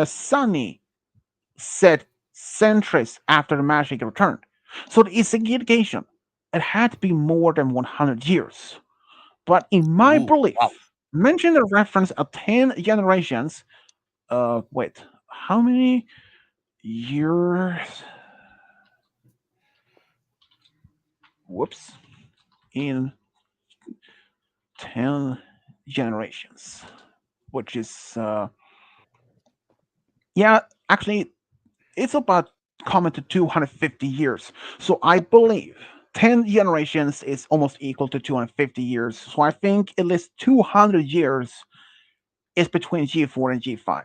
Sunny said centuries after the magic returned. So it's an indication it had to be more than 100 years. But in my Ooh. Wow. belief, mention the reference of 10 generations. Wait, how many years? Whoops. In 10 generations, which is, yeah, actually, it's about coming to 250 years. So I believe 10 generations is almost equal to 250 years. So I think at least 200 years is between G4 and G5.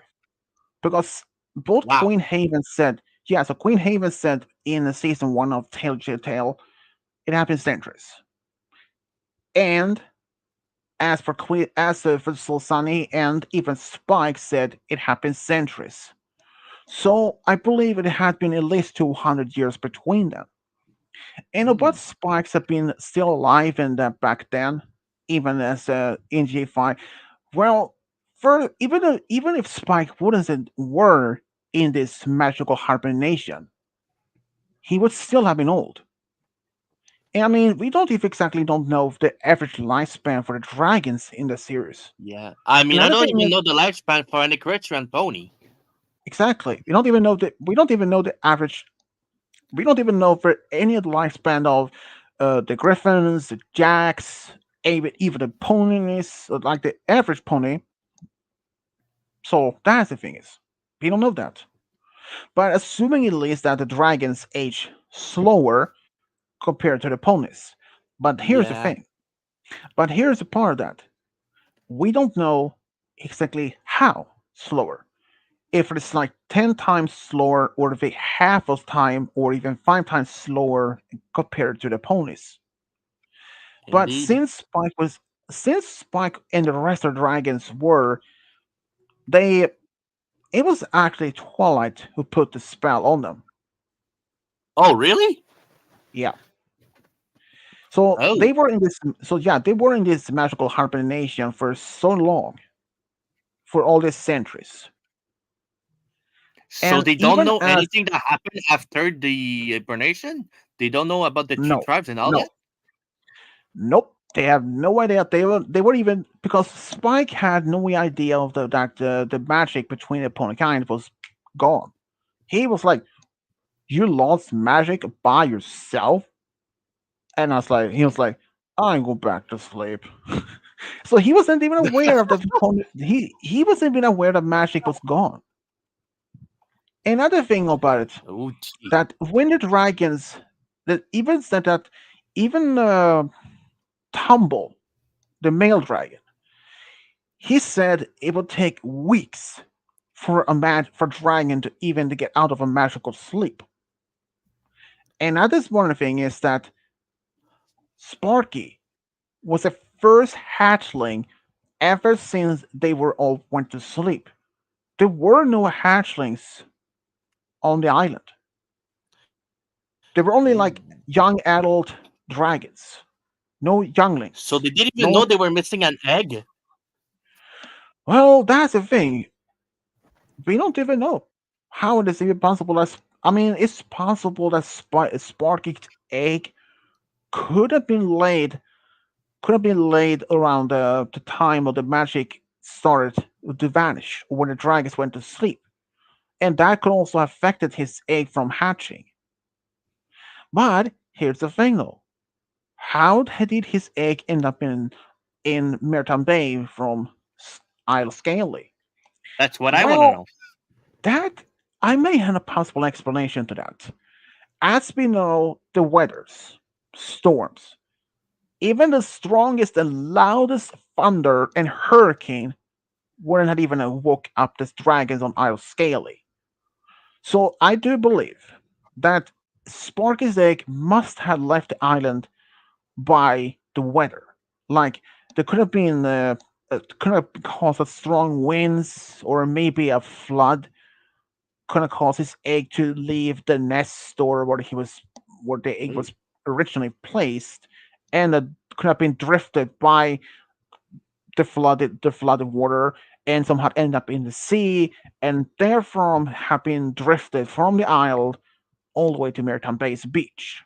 Because both Wow. Queen Haven said, yeah, so Queen Haven said in the season one of Tale it happens centuries. And as for Sulsani and even Spike said, it happened centuries. So I believe it had been at least 200 years between them. And Hmm. what Spikes have been still alive in that back then, even as in G5. Well, for even if Spike wouldn't were in this magical hibernation, he would still have been old. And I mean, we don't even exactly don't know the average lifespan for the dragons in the series. Yeah. I mean, I Another don't thing even is know the lifespan for any creature and pony. exactly we don't even know the average. We don't even know for any of the lifespan of the griffins, the jacks, even the ponies, like the average pony. So that's the thing is, we don't know that. But assuming at least that the dragons age slower compared to the ponies. But here's the Yeah. thing. But here's the part of that. We don't know exactly how slower. If it's like 10 times slower, or if it's half of time, or even 5 times slower compared to the ponies. But Indeed. since Spike and the rest of the dragons were they it was actually Twilight who put the spell on them. Oh, really? Yeah. So Oh. they were in this. So yeah, they were in this magical hibernation for so long, for all these centuries, So and they don't even know as anything that happened after the hibernation? They don't know about the two no, tribes and all no, that? nope, they have no idea. They were even because Spike had no idea of the magic between the Ponykind was gone. He was like, "You lost magic by yourself," and he was like, "I go back to sleep." So he wasn't even aware of the he wasn't even aware that magic was gone. Another thing about it, Oh, gee. that when the dragons, that even said that even Tumble, the male dragon, he said it would take weeks for for dragon to even to get out of a magical sleep. Another one thing is that Sparky was the first hatchling ever since they were all went to sleep. There were no hatchlings on the island. There were only like Hmm. young adult dragons, no So younglings, they didn't even no. know they were missing an egg. Well, that's the thing. We don't even know how it is even possible. As I mean, it's possible that Sparky's egg could have been laid, around the time of the magic started to vanish, or when the dragons went to sleep, and that could also have affected his egg from hatching. But here's the thing, though: how did his egg end up in Merton Bay from Isle Scaly? That's what I want to Well, know. that I may have a possible explanation to that. As we know, the weathers, storms, even the strongest and loudest thunder and hurricane wouldn't have even woke up the dragons on Isle Scaly. So I do believe that Sparky's egg must have left the island by the weather. Like there could have been could have caused a strong winds, or maybe a flood could have caused his egg to leave the nest, or where the egg Ooh. was originally placed, and could have been drifted by the flooded water, and somehow end up in the sea, and therefrom have been drifted from the isle all the way to Maritime Bay's beach.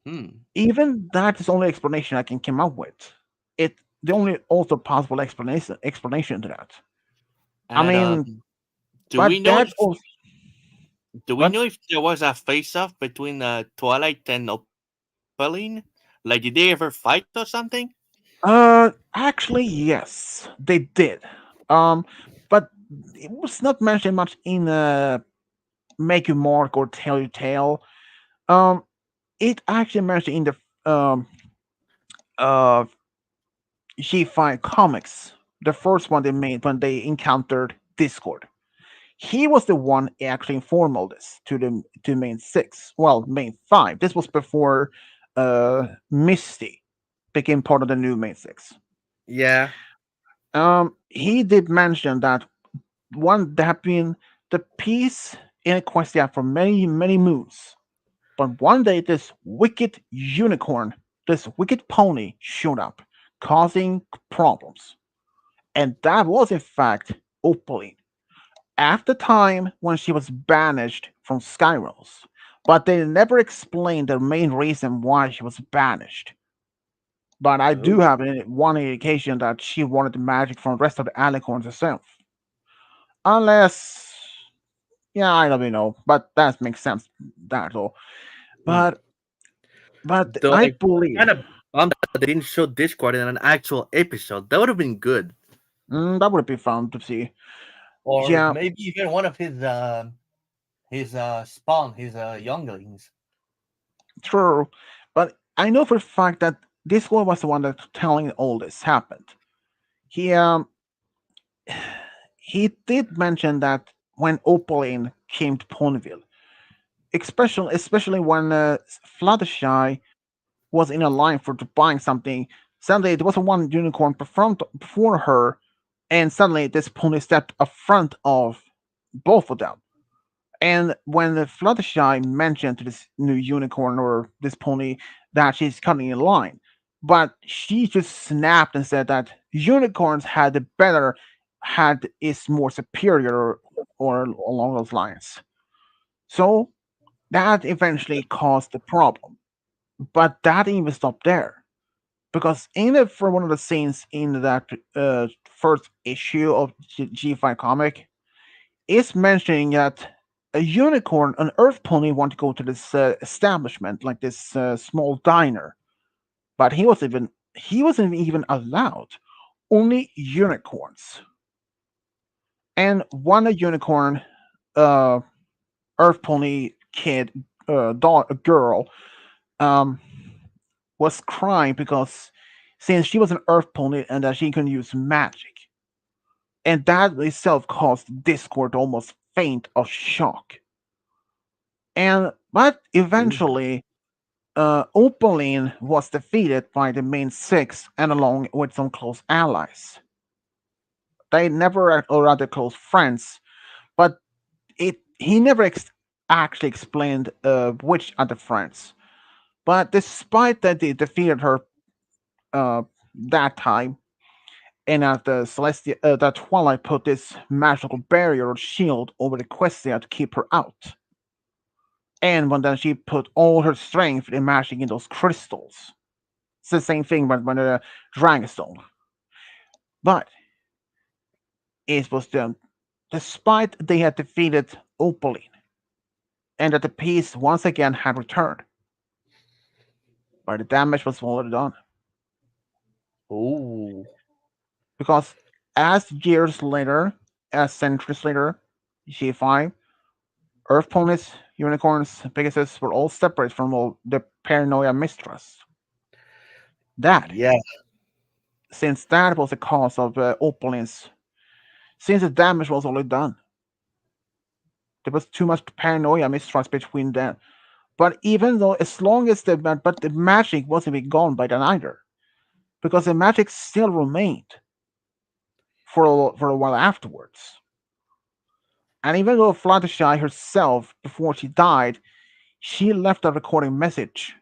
Hmm. Even that is the only explanation I can come up with. It the only also possible explanation to that. I And mean, do we but know that if also do we but know if there was a face-off between Twilight and Opaline? Like, did they ever fight or something? actually yes, they did. Um, but it was not mentioned much in Make You Mark or Tell You Tale. Um, it actually mentioned in the uh G5 comics, the first one they made when they encountered Discord. He was the one actually informed all this to main six. Well, main five. This was before Misty became part of the new main six. Yeah. He did mention that one there have been the peace in Equestria for many, many moons. But one day this wicked unicorn, this wicked pony showed up, causing problems. And that was in fact Opaline. At the time when she was banished from Skyros. But they never explained the main reason why she was banished. But I do Oh. have one indication that she wanted the magic from the rest of the alicorns herself. Unless, yeah, I don't know, but that makes sense. That all. Mm. But but Though I I believe kind of bummed that they didn't show Discord in an actual episode. That would have been good. that would be fun to see. Or Yeah, maybe even one of his spawn, his younglings. true. But I know for a fact that this one was the one that telling all this happened. He he did mention that when Opaline came to Ponyville, especially when Fluttershy was in a line for to buying something. Suddenly, there was one unicorn performed before her, and suddenly this pony stepped up front of both of them. And when the Fluttershy mentioned to this new unicorn or this pony that she's cutting in line, but she just snapped and said that unicorns had the better, had is more superior, or along those lines. So that eventually caused the problem. But that didn't even stop there. Because for one of the scenes in that first issue of G5 comic, it's mentioning that a unicorn, an earth pony, want to go to this establishment, like this small diner, but he wasn't even allowed. Only unicorns, and one a unicorn, uh, earth pony kid, girl, um, was crying because since she was an earth pony and that she can use magic, and that itself caused Discord to almost faint of shock. And but Ooh. eventually, Opaline was defeated by the main six and along with some close allies. They never, or rather close friends, but he never actually explained which are the friends. But despite that they defeated her uh, that time, and as that Twilight put this magical barrier or shield over the Questia to keep her out. And when then she put all her strength in mashing in those crystals. It's the same thing when the Dragonstone. But it was them, despite they had defeated Opaline, and that the peace once again had returned. But the damage was already done. Oh, Because as years later, as centuries later, G5, Earth ponies, unicorns, Pegasus were all separate from all the paranoia mistrust. That, Yeah. since that was the cause of Opaline's, since the damage was already done, there was too much paranoia mistrust between them. But even though, as long as the magic wasn't even gone by then either, because the magic still remained for a while afterwards. And even though Fluttershy herself, before she died, she left a recording message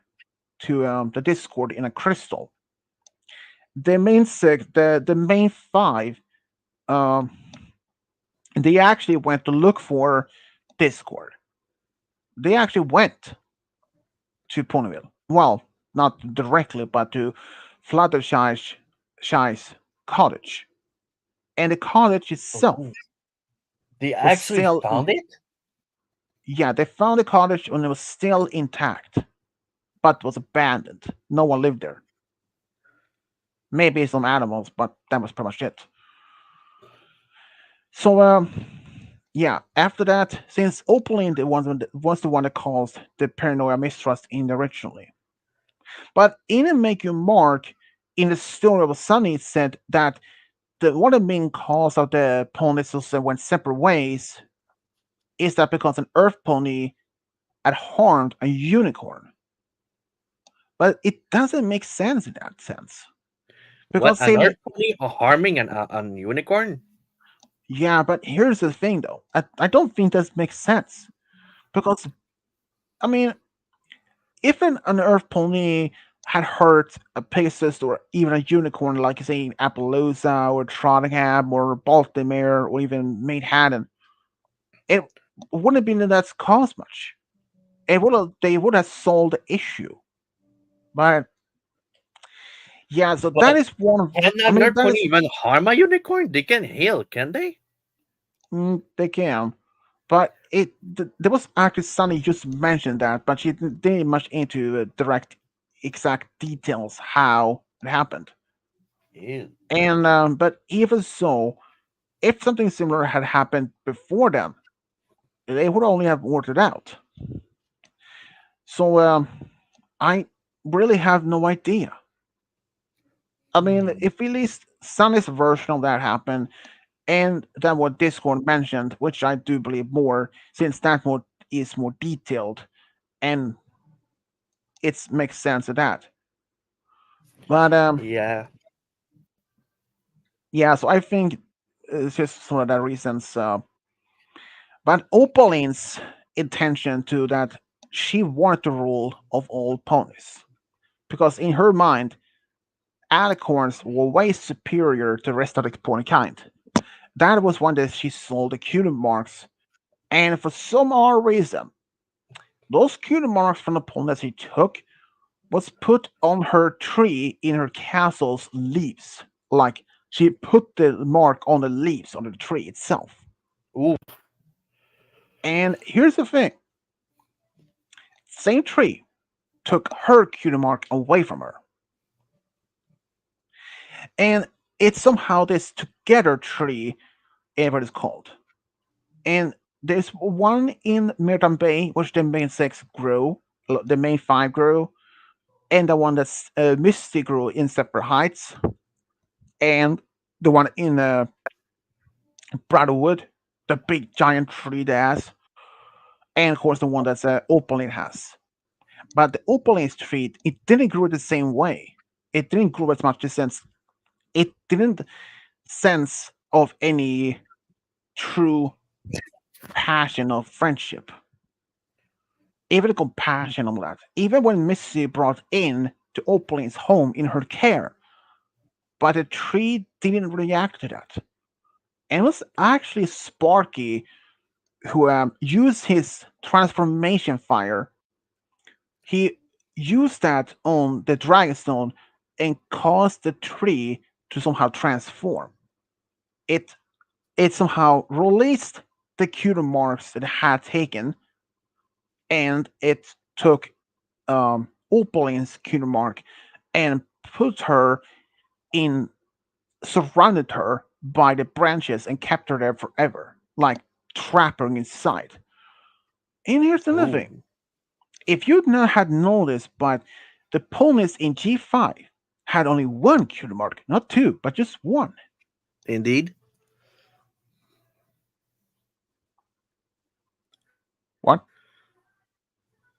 to the Discord in a crystal. The main six, the main five, um, they actually went to look for Discord. They actually went to Ponyville. Well, not directly, but to Fluttershy's cottage. And the cottage oh. itself They was actually still, found it? yeah, they found the cottage and it was still intact, but was abandoned. No one lived there. Maybe some animals, but that was pretty much it. So, yeah, after that, since Opaline was the one that caused the paranoia mistrust in originally. But in a Make You Mark, in the story of Sunny, it said that one of the main cause of the ponies that went separate ways is that because an earth pony had harmed a unicorn. But it doesn't make sense in that sense. What, because an Sailor. Earth pony harming an unicorn? Yeah, but here's the thing, though. I don't think this makes sense because I mean, if an Earth pony had hurt a Pegasus or even a unicorn, like say Appaloosa or Trottingham or Baltimore or even Manhattan, it wouldn't have been that's caused much. They would have solved the issue. But yeah, so that But is one of can I an mean Earth that pony is even harm a unicorn? They can heal, can they? they can. But there was actually Sunny just mentioned that, but she didn't much into direct exact details how it happened. Ew. And but even so, if something similar had happened before them, they would only have worked it out. So I really have no idea. I mean, Hmm. if at least Sunny's version of that happened, and then what Discord mentioned, which I do believe more, since that one is more detailed and it makes sense of that. But Yeah. yeah, so I think it's just some of the reasons. But Opaline's intention to that she wanted the rule of all ponies because in her mind, alicorns were way superior to the rest of the pony kind. That was one that she saw the cutie marks, and for some odd reason, those cutie marks from the pony that she took was put on her tree in her castle's leaves. Like she put the mark on the leaves on the tree itself. Ooh. And here's the thing: same tree took her cutie mark away from her, and it's somehow this together tree, whatever it's called. And there's one in Merton Bay, which the main six grew, the main five grew, and the one that's Misty grew in Separate Heights, and the one in Brotherwood, the big giant tree that has, and of course the one that's Opaline has. But the Opaline tree, it didn't grow the same way. It didn't grow as much since it didn't sense of any true passion of friendship, even the compassion of that. Even when Missy brought in to Opaline's home in her care, but the tree didn't react to that. And it was actually Sparky who used his transformation fire. He used that on the Dragonstone and caused the tree to somehow transform. It it somehow released the cutie marks that it had taken, and it took Opaline's cutie mark and put her in, surrounded her by the branches and kept her there forever, like trapped her inside. And here's another Ooh. thing: if you not had noticed, but the ponies in G5 had only one cutie mark, not two, but just one. Indeed. What?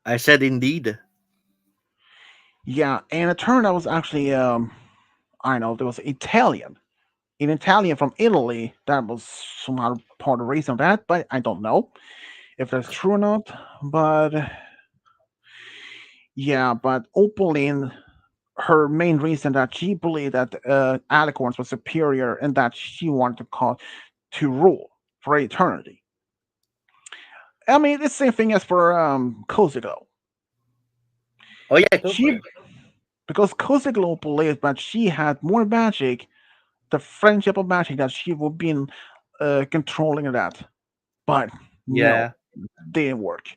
I said indeed. Yeah, and it turned out was actually I know there was Italian. In Italian from Italy, that was somehow part of the reason of that, but I don't know if that's true or not. But yeah, but Opaline, her main reason that she believed that Alicorns was superior and that she wanted to rule for eternity. I mean, it's the same thing as for Koziglo. Oh yeah, go for She it. because Koziglo believed that she had more magic, the friendship of magic that she would be controlling that. But no, Yeah. didn't work.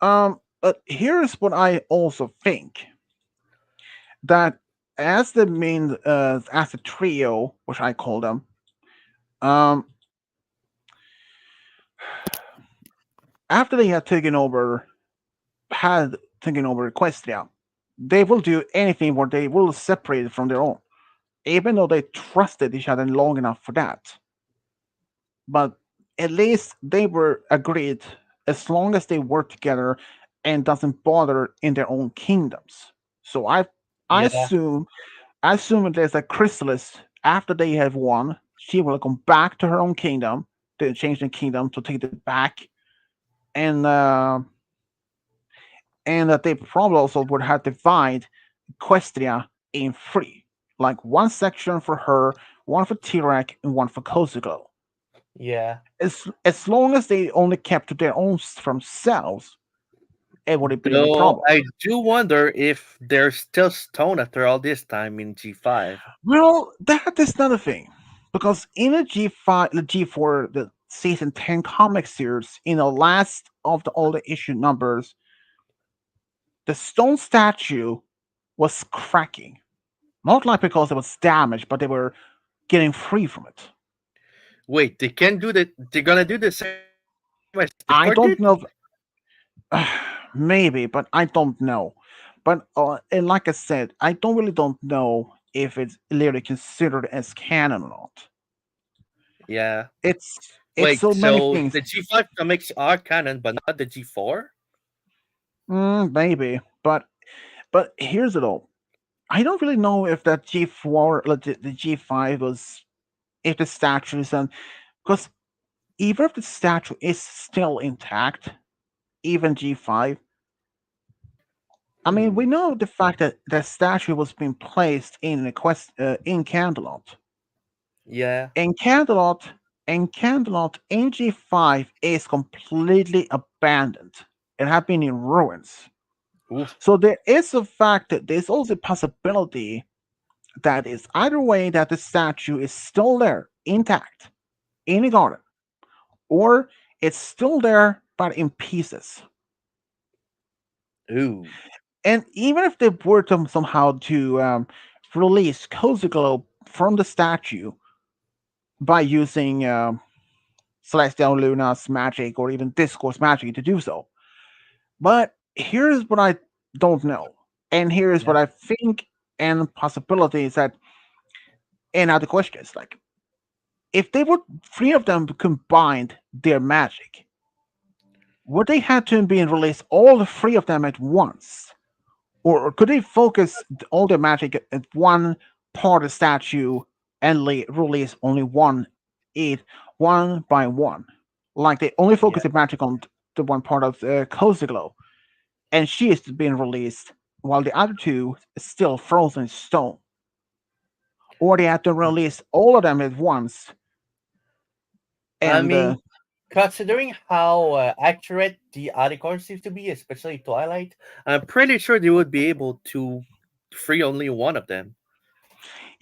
But here's what I also think: that as the main, as the trio, which I call them, um, after they had taken over Equestria, they will do anything where they will separate it from their own, even though they trusted each other long enough for that. But at least they were agreed as long as they work together and doesn't bother in their own kingdoms. So I Yeah. assume assuming there's a Chrysalis after they have won, she will come back to her own kingdom, to change the kingdom to take it back, and that they probably also would have divide Equestria in three, like one section for her, one for Tirac, and one for Kozuglo. Yeah. As long as they only kept to their own themselves, it wouldn't be any Though problem. I do wonder if there's still stone after all this time in G5. Well, that is another thing, because in the G4, the season 10 comic series, in the last of all the issue numbers, the stone statue was cracking. Not like because it was damaged, but they were getting free from it. Wait, they can do that. They're gonna do the same as I Discord don't did? know. Maybe, but I don't know. But and like I said, I don't really don't know if it's literally considered as canon or not. Yeah. It's Wait, so many so things. the G5 comics are canon, but not the G4? Maybe, but here's it all. I don't really know if that G4, like the G5 was, if the statue is on, because even if the statue is still intact, even G5, I mean, we know the fact that the statue was being placed in in Candelot. Yeah. And Candelot in G5 is completely abandoned. It has been in ruins. Oof. So there is a fact that there's also a possibility that is either way that the statue is still there, intact, in the garden, or it's still there but in pieces. Ooh. And even if they were to somehow to release Cozy Globe from the statue by using Celestial Luna's magic or even Discourse magic to do so, but here's what I don't know, and here's what Yeah. I think, and possibilities that, and now the question is like, if they would three of them combined their magic, would they have to be released all the three of them at once? Or could they focus all their magic at one part of the statue and release only one by one? Like they only Yeah. focus their magic on the one part of Cozy Glow, and she is being released while the other two is still frozen in stone. Or they have to release all of them at once. I And mean, considering how accurate the other cards seems to be, especially Twilight. I'm pretty sure they would be able to free only one of them.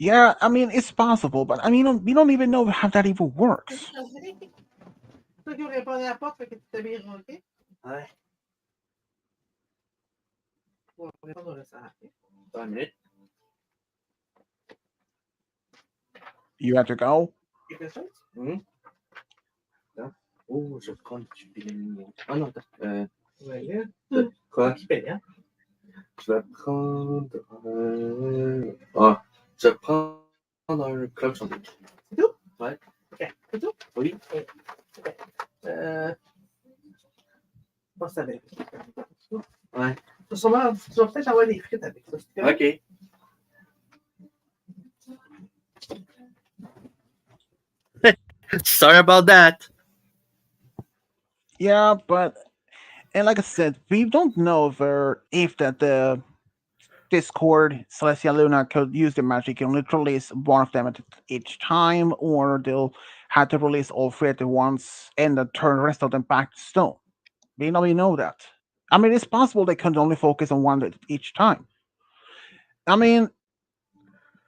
yeah, I mean it's possible, but I mean we don't even know how that even works. Ouais. Attends une minute. You have to go. Quelque chose? Attends. Oh, je prends le tube de lumière. Ah non, attends. Quoi? Wikipédia. Je vais prendre. Ah, je vais prendre un club sandwich. C'est tout? Ouais. Ok. C'est tout? Oui. Ok. Pas ça avec. Ouais. Sûrement, tu vas peut-être avoir des frites avec ça. Ok. Sorry about that. Yeah, but and like I said, we don't know if that the Discord Celestia Luna could use the magic and literally release one of them at each time, or they'll have to release all three at once and then turn the rest of them back to stone. We know that. I mean, it's possible they can only focus on one at each time. I mean,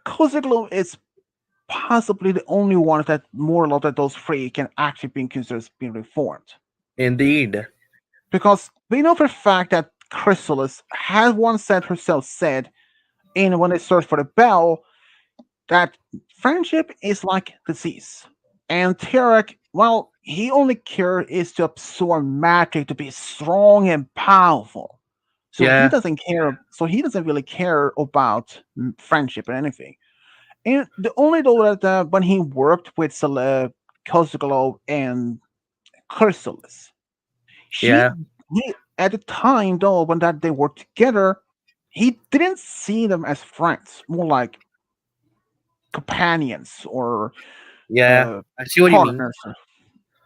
Koziglo is possibly the only one that more or less that those three can actually be considered being reformed. Indeed. Because we know for a fact that Chrysalis has once said herself said in when they searched for the bell that friendship is like disease. And Tarek, well, he only care is to absorb magic to be strong and powerful. So Yeah. he doesn't care. So he doesn't really care about friendship or anything. And the only though that when he worked with Kozuglo and Chrysalis, Yeah. he at the time though when that they worked together, he didn't see them as friends, more like companions or Yeah, I see what you mean. partners.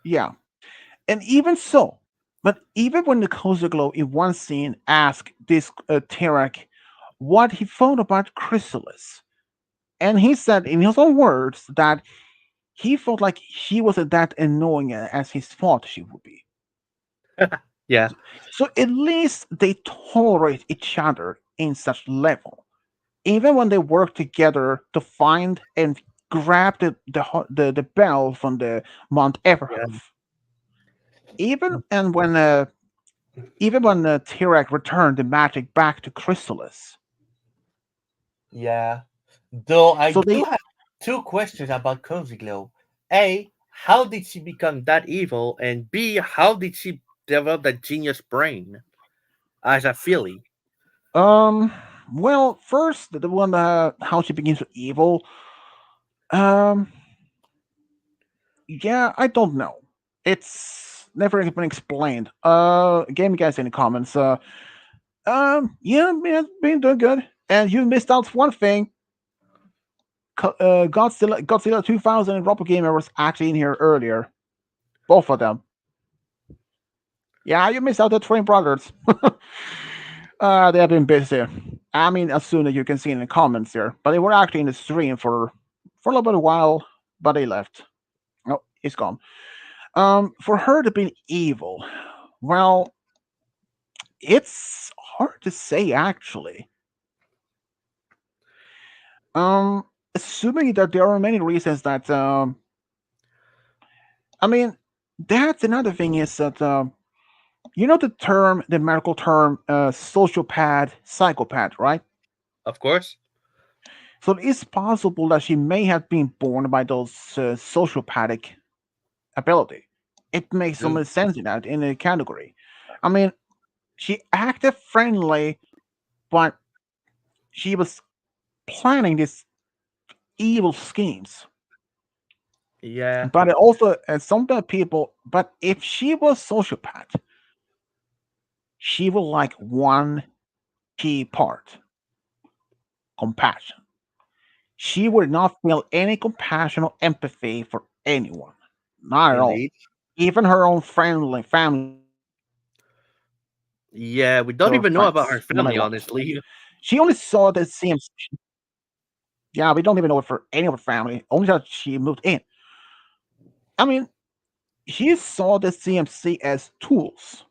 Yeah, and even so, but even when the Cozy Glow in one scene asked this Terek what he thought about Chrysalis, and he said in his own words that he felt like she wasn't that annoying as he thought she would be. Yeah, So at least they tolerate each other in such level. Even when they work together to find and grab the bell from the Mount yeah, Everhoof. Even when Tirak returned the magic back to Chrysalis. yeah. Though I So do they have two questions about Cozy Glow. A, how did she become that evil? And B, how did she develop that genius brain as a filly? well, first the one how she begins with evil. Um yeah, I don't know. It's never been explained. Game guys in the comments. Yeah, man, been doing good. And you missed out one thing. Godzilla 2000 and Robo Gamer was actually in here earlier. Both of them. Yeah, you missed out the Twin Brothers. They have been busy. I mean, as soon as you can see in the comments here. But they were actually in the stream for a little bit of while, but they left. Oh, he's gone. For her to be evil, well, it's hard to say actually. Um, Assuming that there are many reasons that I mean, that's another thing is that you know the medical term, sociopath, psychopath, right? Of course. So it's possible that she may have been born by those sociopathic ability. It makes so True. much sense in that in the category. I mean, she acted friendly, but she was planning these evil schemes. Yeah, But it also, some of the people, but if she was sociopath, she would like one key part: compassion. She would not feel any compassion or empathy for anyone, not at all. indeed. Even her own family Yeah, we don't or even know about her friends, no family, matter what. honestly. She only saw the CMC. Yeah, we don't even know it for any of her family. Only that she moved in. I mean, she saw the CMC as tools,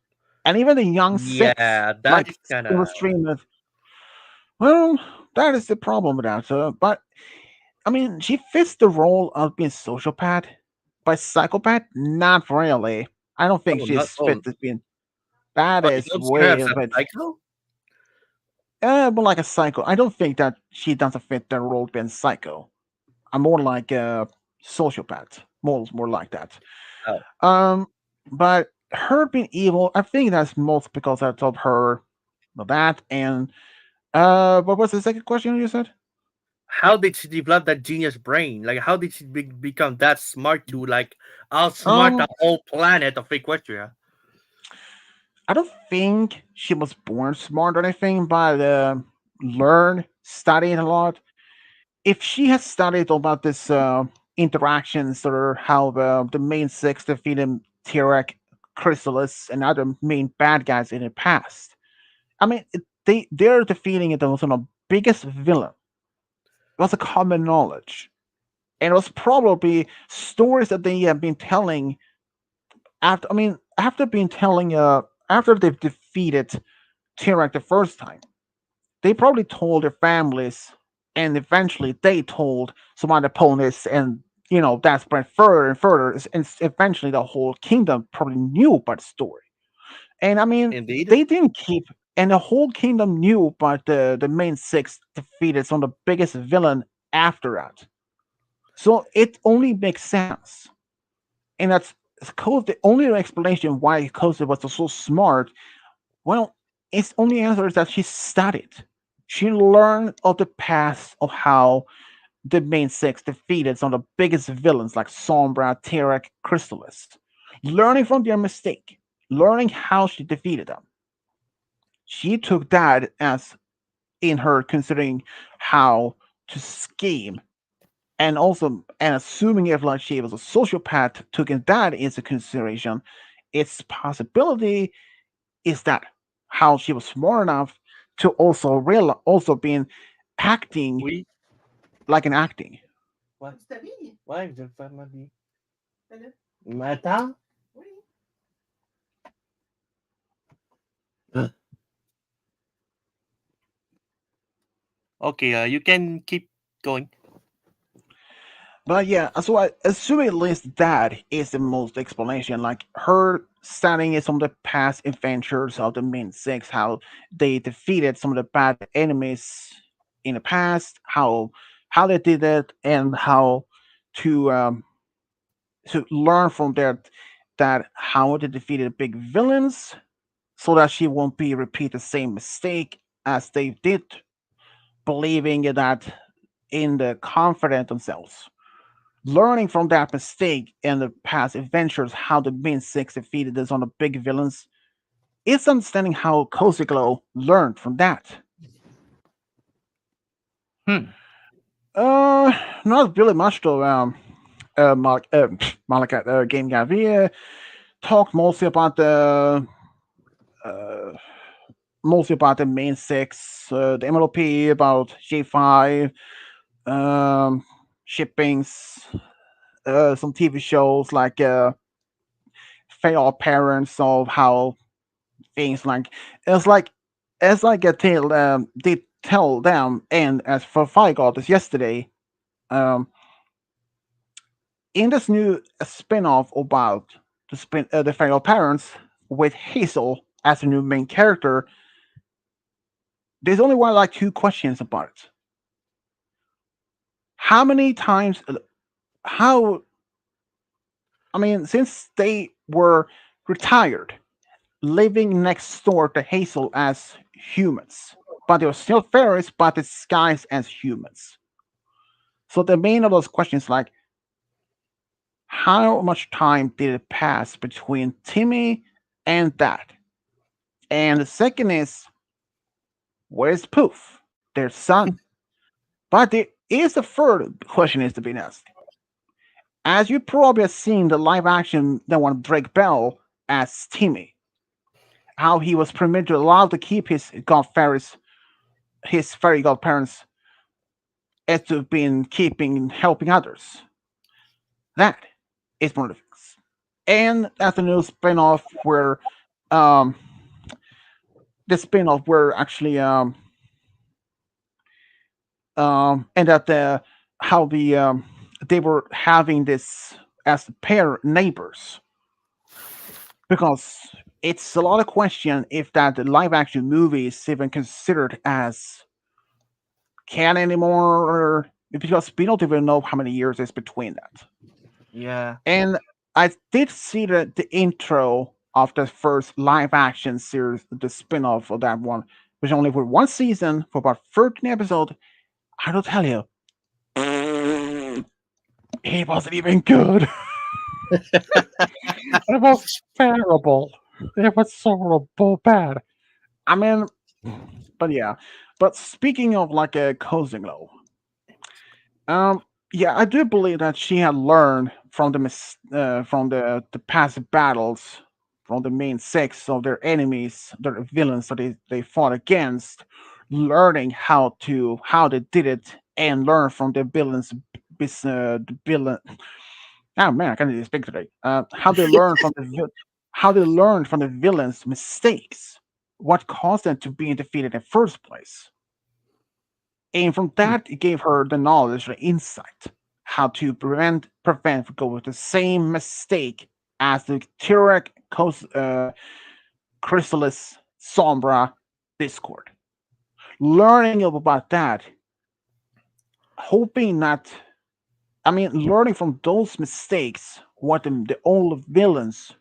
and even the young six, Yeah, that like is kind in of. the stream of, well, that is the problem with that. But I mean, she fits the role of being sociopath, but psychopath, not really. I don't think Oh, she's not. fit as being. That Oh, you is don't see her way as a a bit. psycho? More like a psycho. I don't think that she doesn't fit the role of being psycho. I'm more like a sociopath. More like that. Oh, Um, but her being evil, I think that's most because I told her that. And what was the second question you said? how did she develop that genius brain? Like, how did she become that smart to like outsmart the Um, whole planet of Equestria? I don't think she was born smart or anything, but learn, studied a lot. If she has studied about this interactions or how the main six defeated Tirek, Chrysalis, and other main bad guys in the past, I mean, they're defeating it was on the biggest villain. It was a common knowledge, and it was probably stories that they have been telling after. I mean, after being telling after they've defeated Tirek the first time, they probably told their families, and eventually they told some other opponents, and that spread further and further, and eventually the whole kingdom probably knew about the story. And I mean, Indeed. they didn't keep, and the whole kingdom knew about the main six defeated some of the biggest villain after that. So it only makes sense, and that's Koze. The only explanation why Koze was so smart, well, its only answer is that she studied. She learned of the past of how the main six defeated some of the biggest villains like Sombra, Terek, Chrysalis. Learning from their mistake, learning how she defeated them. She took that as in her considering how to scheme and also and assuming if like she was a sociopath, taking that into consideration, its possibility is that how she was smart enough to also real also being acting Oui. like an acting. Ouais. Ouais, je vais faire ma vie. Mais attends. Okay, you can keep going. But yeah, so I assume at least that is the most explanation. Like her studying some of the past adventures of the main six, how they defeated some of the bad enemies in the past, how they did it, and how to learn from that how they defeated big villains, so that she won't be repeat the same mistake as they did, believing that in the confidence themselves. Learning from that mistake and the past adventures, how the main six defeated us on the big villains, is understanding how Cozy Glow learned from that. Hmm. Uh, Not really much though. Malika, Game Guy. We talked uh, mostly about the main six, the MLP, about J5, um, shippings, some TV shows like Fail Parents, of how things like it's like as like a tale they tell them, and as for Fight this yesterday, um, in this new spin-off about the Fail Parents with Hazel as the new main character, there's only one like two questions about it. How many times how I mean, since they were retired, living next door to Hazel as humans, but they were still fairies, but disguised as humans. So the main of those questions like how much time did it pass between Timmy and that? And the second is where's Poof, their son? But there is a third question is to be asked. As you probably have seen the live action that one Drake Bell as Timmy, how he was permitted allowed to keep his fairy godparents as to been keeping helping others. That is one of the things. And that's a new spin-off where um the spin-off where actually and that how they were having this as pair neighbors, because it's a lot of question if that the live action movie is even considered as canon anymore, or because we don't even know how many years is between that. Yeah. And I did see the intro of the first live action series, the spin-off of that one, which only for one season for about 13 episodes. I will tell you, it wasn't even good. It was terrible. It was so bad. I mean, but yeah. But speaking of like a Cozy Glow, yeah, I do believe that she had learned from from the past battles from the main six of their enemies, their villains that they fought against, learning how they did it and learn from the villains. The villain. Oh man, I can't even speak today. How they learn from how they learned from the villains' mistakes, what caused them to be defeated in the first place, and from that it gave her the knowledge, the insight, how to prevent from going with the same mistake as the Turek, Chrysalis, Sombra, Discord. Learning about that, hoping not. I mean, learning from those mistakes, what the old villains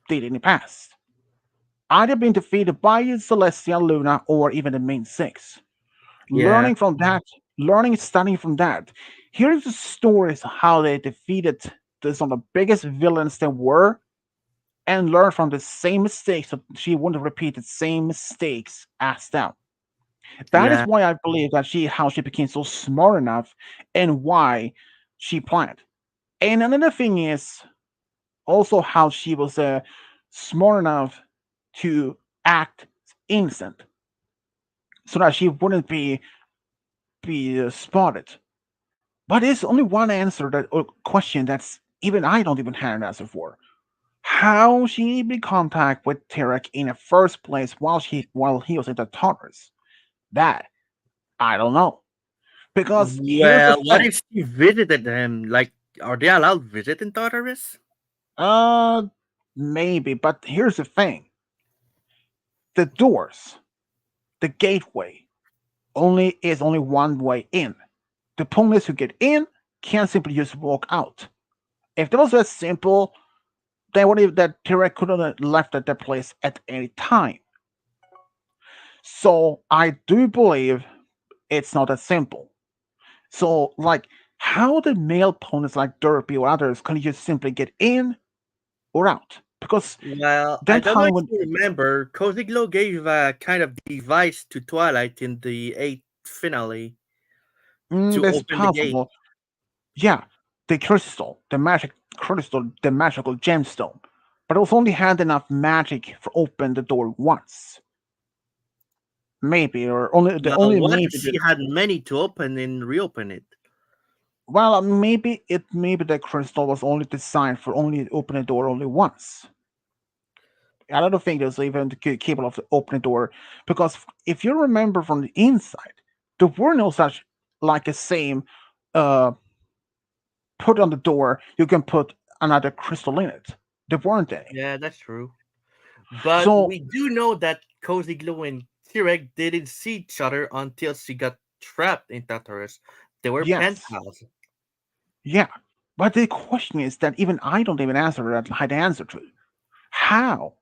did in the past, either being defeated by Celestia, Luna, or even the main six. Yeah. Learning from that, learning and studying from that. Here's the stories how they defeated some of the biggest villains there were, and learn from the same mistakes so she wouldn't repeat the same mistakes as them. That is Yeah. why I believe that how she became so smart enough, and why she planned. And another thing is also how she was smart enough to act innocent so that she wouldn't be spotted. But there's only one answer that or question that's even I don't even have an answer for. How she made contact with Tarek in the first place while he was in the Tartarus? That I don't know. Because here's the Well, what thing. if she visited them? Like, are they allowed to visit in Tartarus? Uh maybe, but here's the thing. The doors, the gateway, only one way in. The ponies who get in can't simply just walk out. If it was that simple, then what if that Tarek could have left at that place at any time? So I do believe it's not that simple. So, like, how the male ponies like Derpy or others can just simply get in or out? Because Well, I that don't know time if when you remember, Cozy Glow gave a kind of device to Twilight in the eighth finale to that's open the gate. possible, yeah, the crystal, the magic crystal, the magical gemstone, but it was only had enough magic for open the door once, maybe, or only the Well, only what if maybe she had many to open and reopen it? well, maybe the crystal was only designed for only open the door only once. I don't think there's even capable of opening the door because if you remember from the inside, there were no such like a same uh put on the door. You can put another crystal in it. There weren't any. Yeah, that's true. But So we do know that Cozy Glow and Tirek didn't see each other until she got trapped in Tartarus. They were pen yes, pals. yeah. But the question is that even I don't even answer that had the answer to. How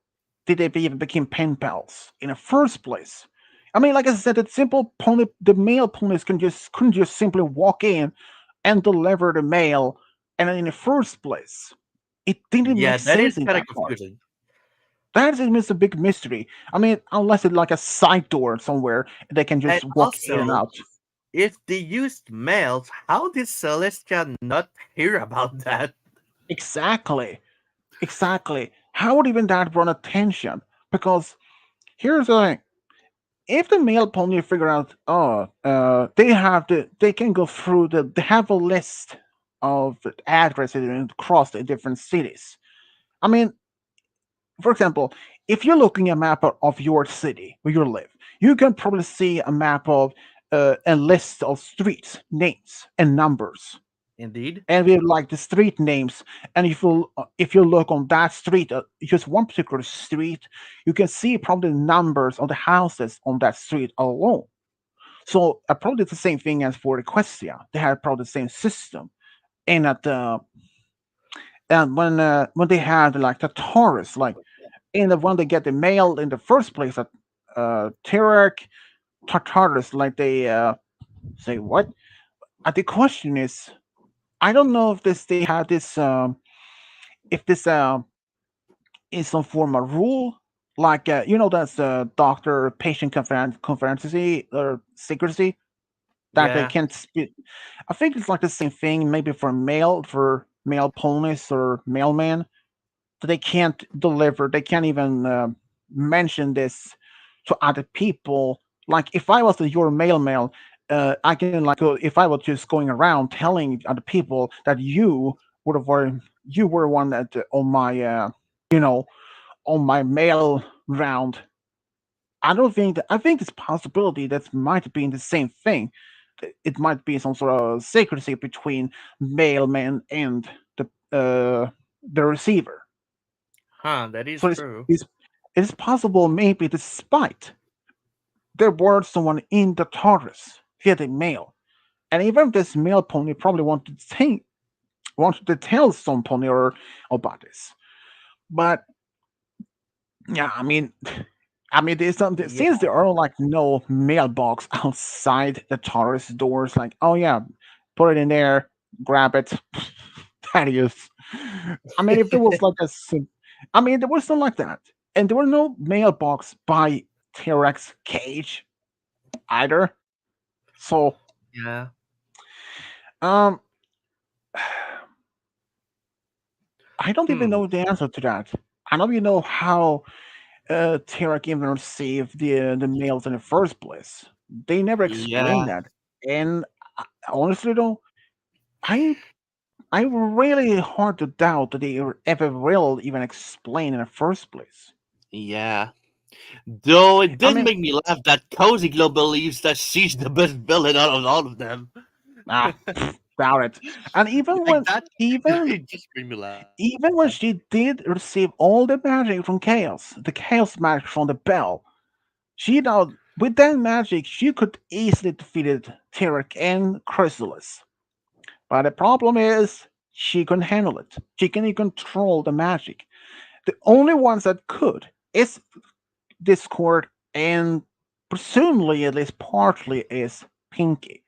did they even become pen pals in the first place? I mean, like I said, the simple pony, the male ponies couldn't just simply walk in and deliver the mail, and in the first place, it didn't Yeah, make that is sense in kind of that part. confusing. That is a big mystery. I mean, unless it's like a side door somewhere, they can And just walk in and also, out. if they used mails, how did Celestia not hear about that? Exactly, exactly. How would even that run attention? Because here's the thing: if the male pony figure out, they can go through they have a list of addresses across the different cities. I mean, for example, if you're looking at a map of your city where you live, you can probably see a map of a list of streets, names, and numbers. Indeed. And we have like the street names. And if you look on that street, just one particular street, you can see probably the numbers of the houses on that street alone. So probably the same thing as for Equestria. They have probably the same system. And at and when they had like the Taurus, like in the when they get the mail in the first place at Terek Tartarus, like they say what? The question is, I don't know if this they have this if this is some form of rule, like that's doctor patient confidency or secrecy that they Yeah. can't speak. I think it's like the same thing, maybe for male ponies or mailman, that they can't deliver. They can't even mention this to other people. Like if I was your mailman, I can like if I was just going around telling other people that you were one that on my you know on my mail round. I don't think that I think it's possibility that might be in the same thing. It might be some sort of secrecy between mailman and the receiver. Huh, that is So true. it's possible maybe despite there was someone in the Taurus getting mail. And even if this mail pony probably wanted to tell some pony or about this. But yeah, I mean, there's something Yeah. since there are like no mailbox outside the Taurus doors. Like, oh yeah, put it in there, grab it. That is. I mean, if there was like I mean, there was something like that, and there were no mailbox by T-Rex cage either. So, Yeah. um, I don't even know the answer to that. I don't even know how Tarak even received the mails in the first place. They never explained Yeah, that. And honestly, though, I I really hard to doubt that they ever will even explain in the first place. yeah. Though it I did mean, make me laugh that Cozy Glow believes that she's the best villain out of all of them. ah, doubt it. And Like that, even it just made me laugh. even when she did receive all the magic from Chaos, the Chaos magic from the bell, she now with that magic she could easily defeated Tyrek and Chrysalis. But the problem is she couldn't handle it. She can't control the magic. The only ones that could is Discord and presumably at least partly is Pinky.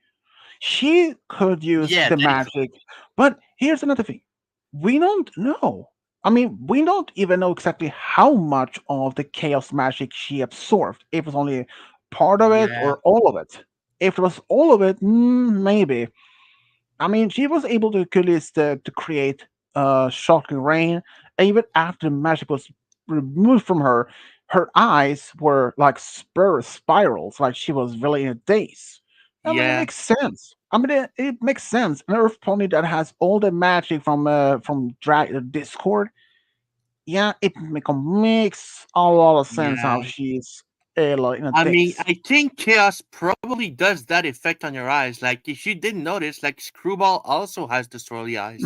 She could use Yeah, the they could. magic, but here's another thing. We don't know. I mean, we don't even know exactly how much of the chaos magic she absorbed. If it was only part of it Yeah, or all of it. If it was all of it, maybe. I mean, she was able to at least to create shocking rain. And even after the magic was removed from her, her eyes were like spirals, like she was really in a daze. I mean, it yeah, makes sense. I mean, it makes sense. An Earth pony that has all the magic from Discord, yeah, makes a lot of sense how yeah. she's like in a I mean, daze. I think chaos probably does that effect on your eyes. Like if you didn't notice, like Screwball also has the swirly eyes.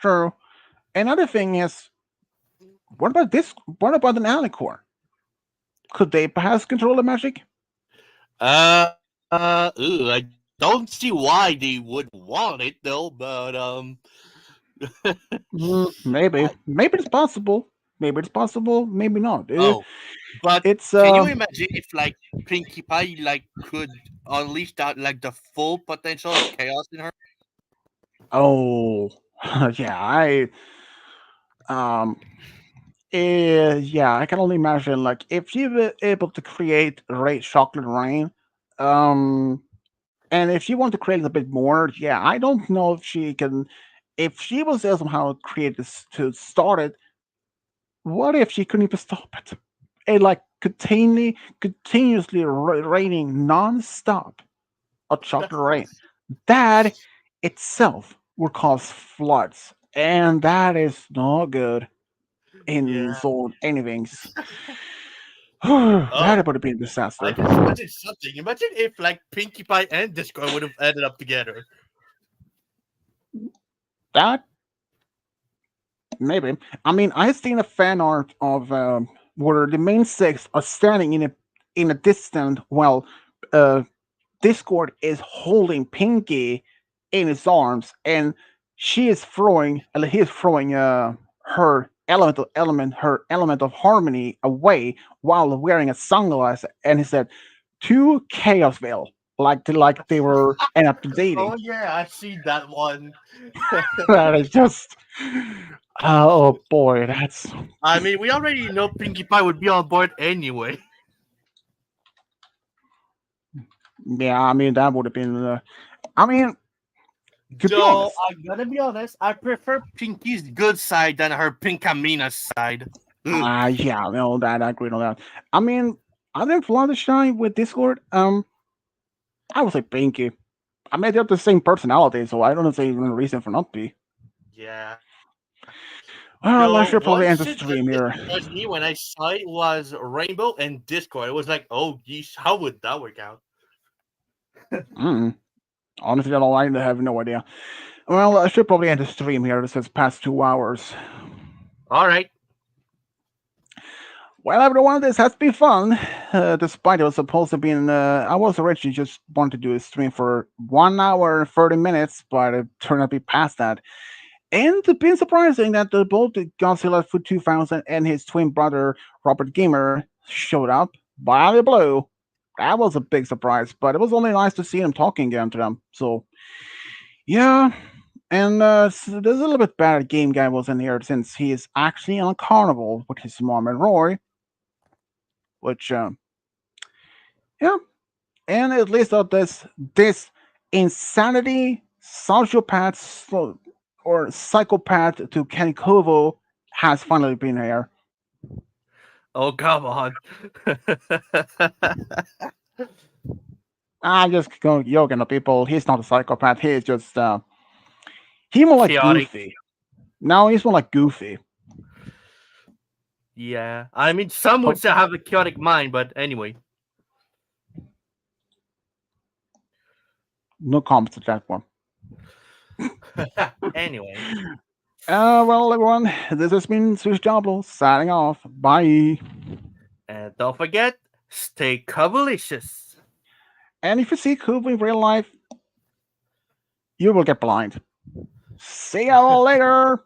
True. Another thing is, what about this? What about an Alicorn? Could they perhaps control the magic? I don't see why they would want it though, but Maybe. I- Maybe it's possible. Maybe it's possible. Maybe not. oh, but It's can you imagine if like Pinkie Pie like could unleash that like the full potential of chaos in her? oh yeah. Um yeah. I can only imagine like if she were able to create chocolate rain, um, and if she wanted to create a bit more, yeah. I don't know if she can. If she was able somehow to create this to start it, what if she couldn't even stop it? It like continuously raining non-stop a chocolate rain. That itself would cause floods, and that is not good in Yeah. zone anything's. Oh, That would have been a I disaster. just imagine something. Imagine if like Pinkie Pie and Discord would have ended up together. That maybe. I mean, I've seen a fan art of where the main six are standing in a distant while uh, Discord is holding Pinky in his arms, and she is throwing, he is throwing her element of harmony away while wearing a sunglass, and he said, "To Chaosville," like they were end up dating. Oh yeah, I see that one. That is just, oh boy, that's I mean, we already know Pinkie Pie would be on board anyway. yeah. I mean, that would have been. I mean, to be Though honest, I'm gonna be honest, I prefer Pinkie's good side than her Pinkamina's side. yeah, no, that I agree on that. I mean, other than Fluttershy with Discord, I would say Pinky. I mean, they have the same personality, so I don't see even a reason for not be. Yeah. Well, I Though should probably one end the shit that stream did here. surprise me when I saw it was Rainbow and Discord. It was like, oh geez, how would that work out? Mm. Honestly, I don't. I have no idea. Well, I should probably end the stream here. This has past 2 hours. All right. Well, everyone, this has been fun. Despite it was supposed to be I was originally just wanted to do a stream for 1 hour and 30 minutes, but it turned out to be past that. And it's been surprising that both Godzilla Food 2000 and his twin brother Robert Gamer showed up by the blue. That was a big surprise, but it was only nice to see him talking again to them. So yeah, and so there's a little bit bad Game Guy was in here since he is actually on a carnival with his mom and Roy, which yeah, and at least of this insanity sociopath or psychopath to Kenny Kovo has finally been here. Oh, come on. I just go joking at people. He's not a psychopath. He's just he more like Chaotic. Goofy. No, he's more like Goofy. Yeah. I mean, some would say have a chaotic mind, but anyway. No comments to that one. Anyway. Well, everyone, this has been Swiss Diablo signing off. Bye. And don't forget, stay coverlicious. And if you see Kubo in real life, you will get blind. See you all later.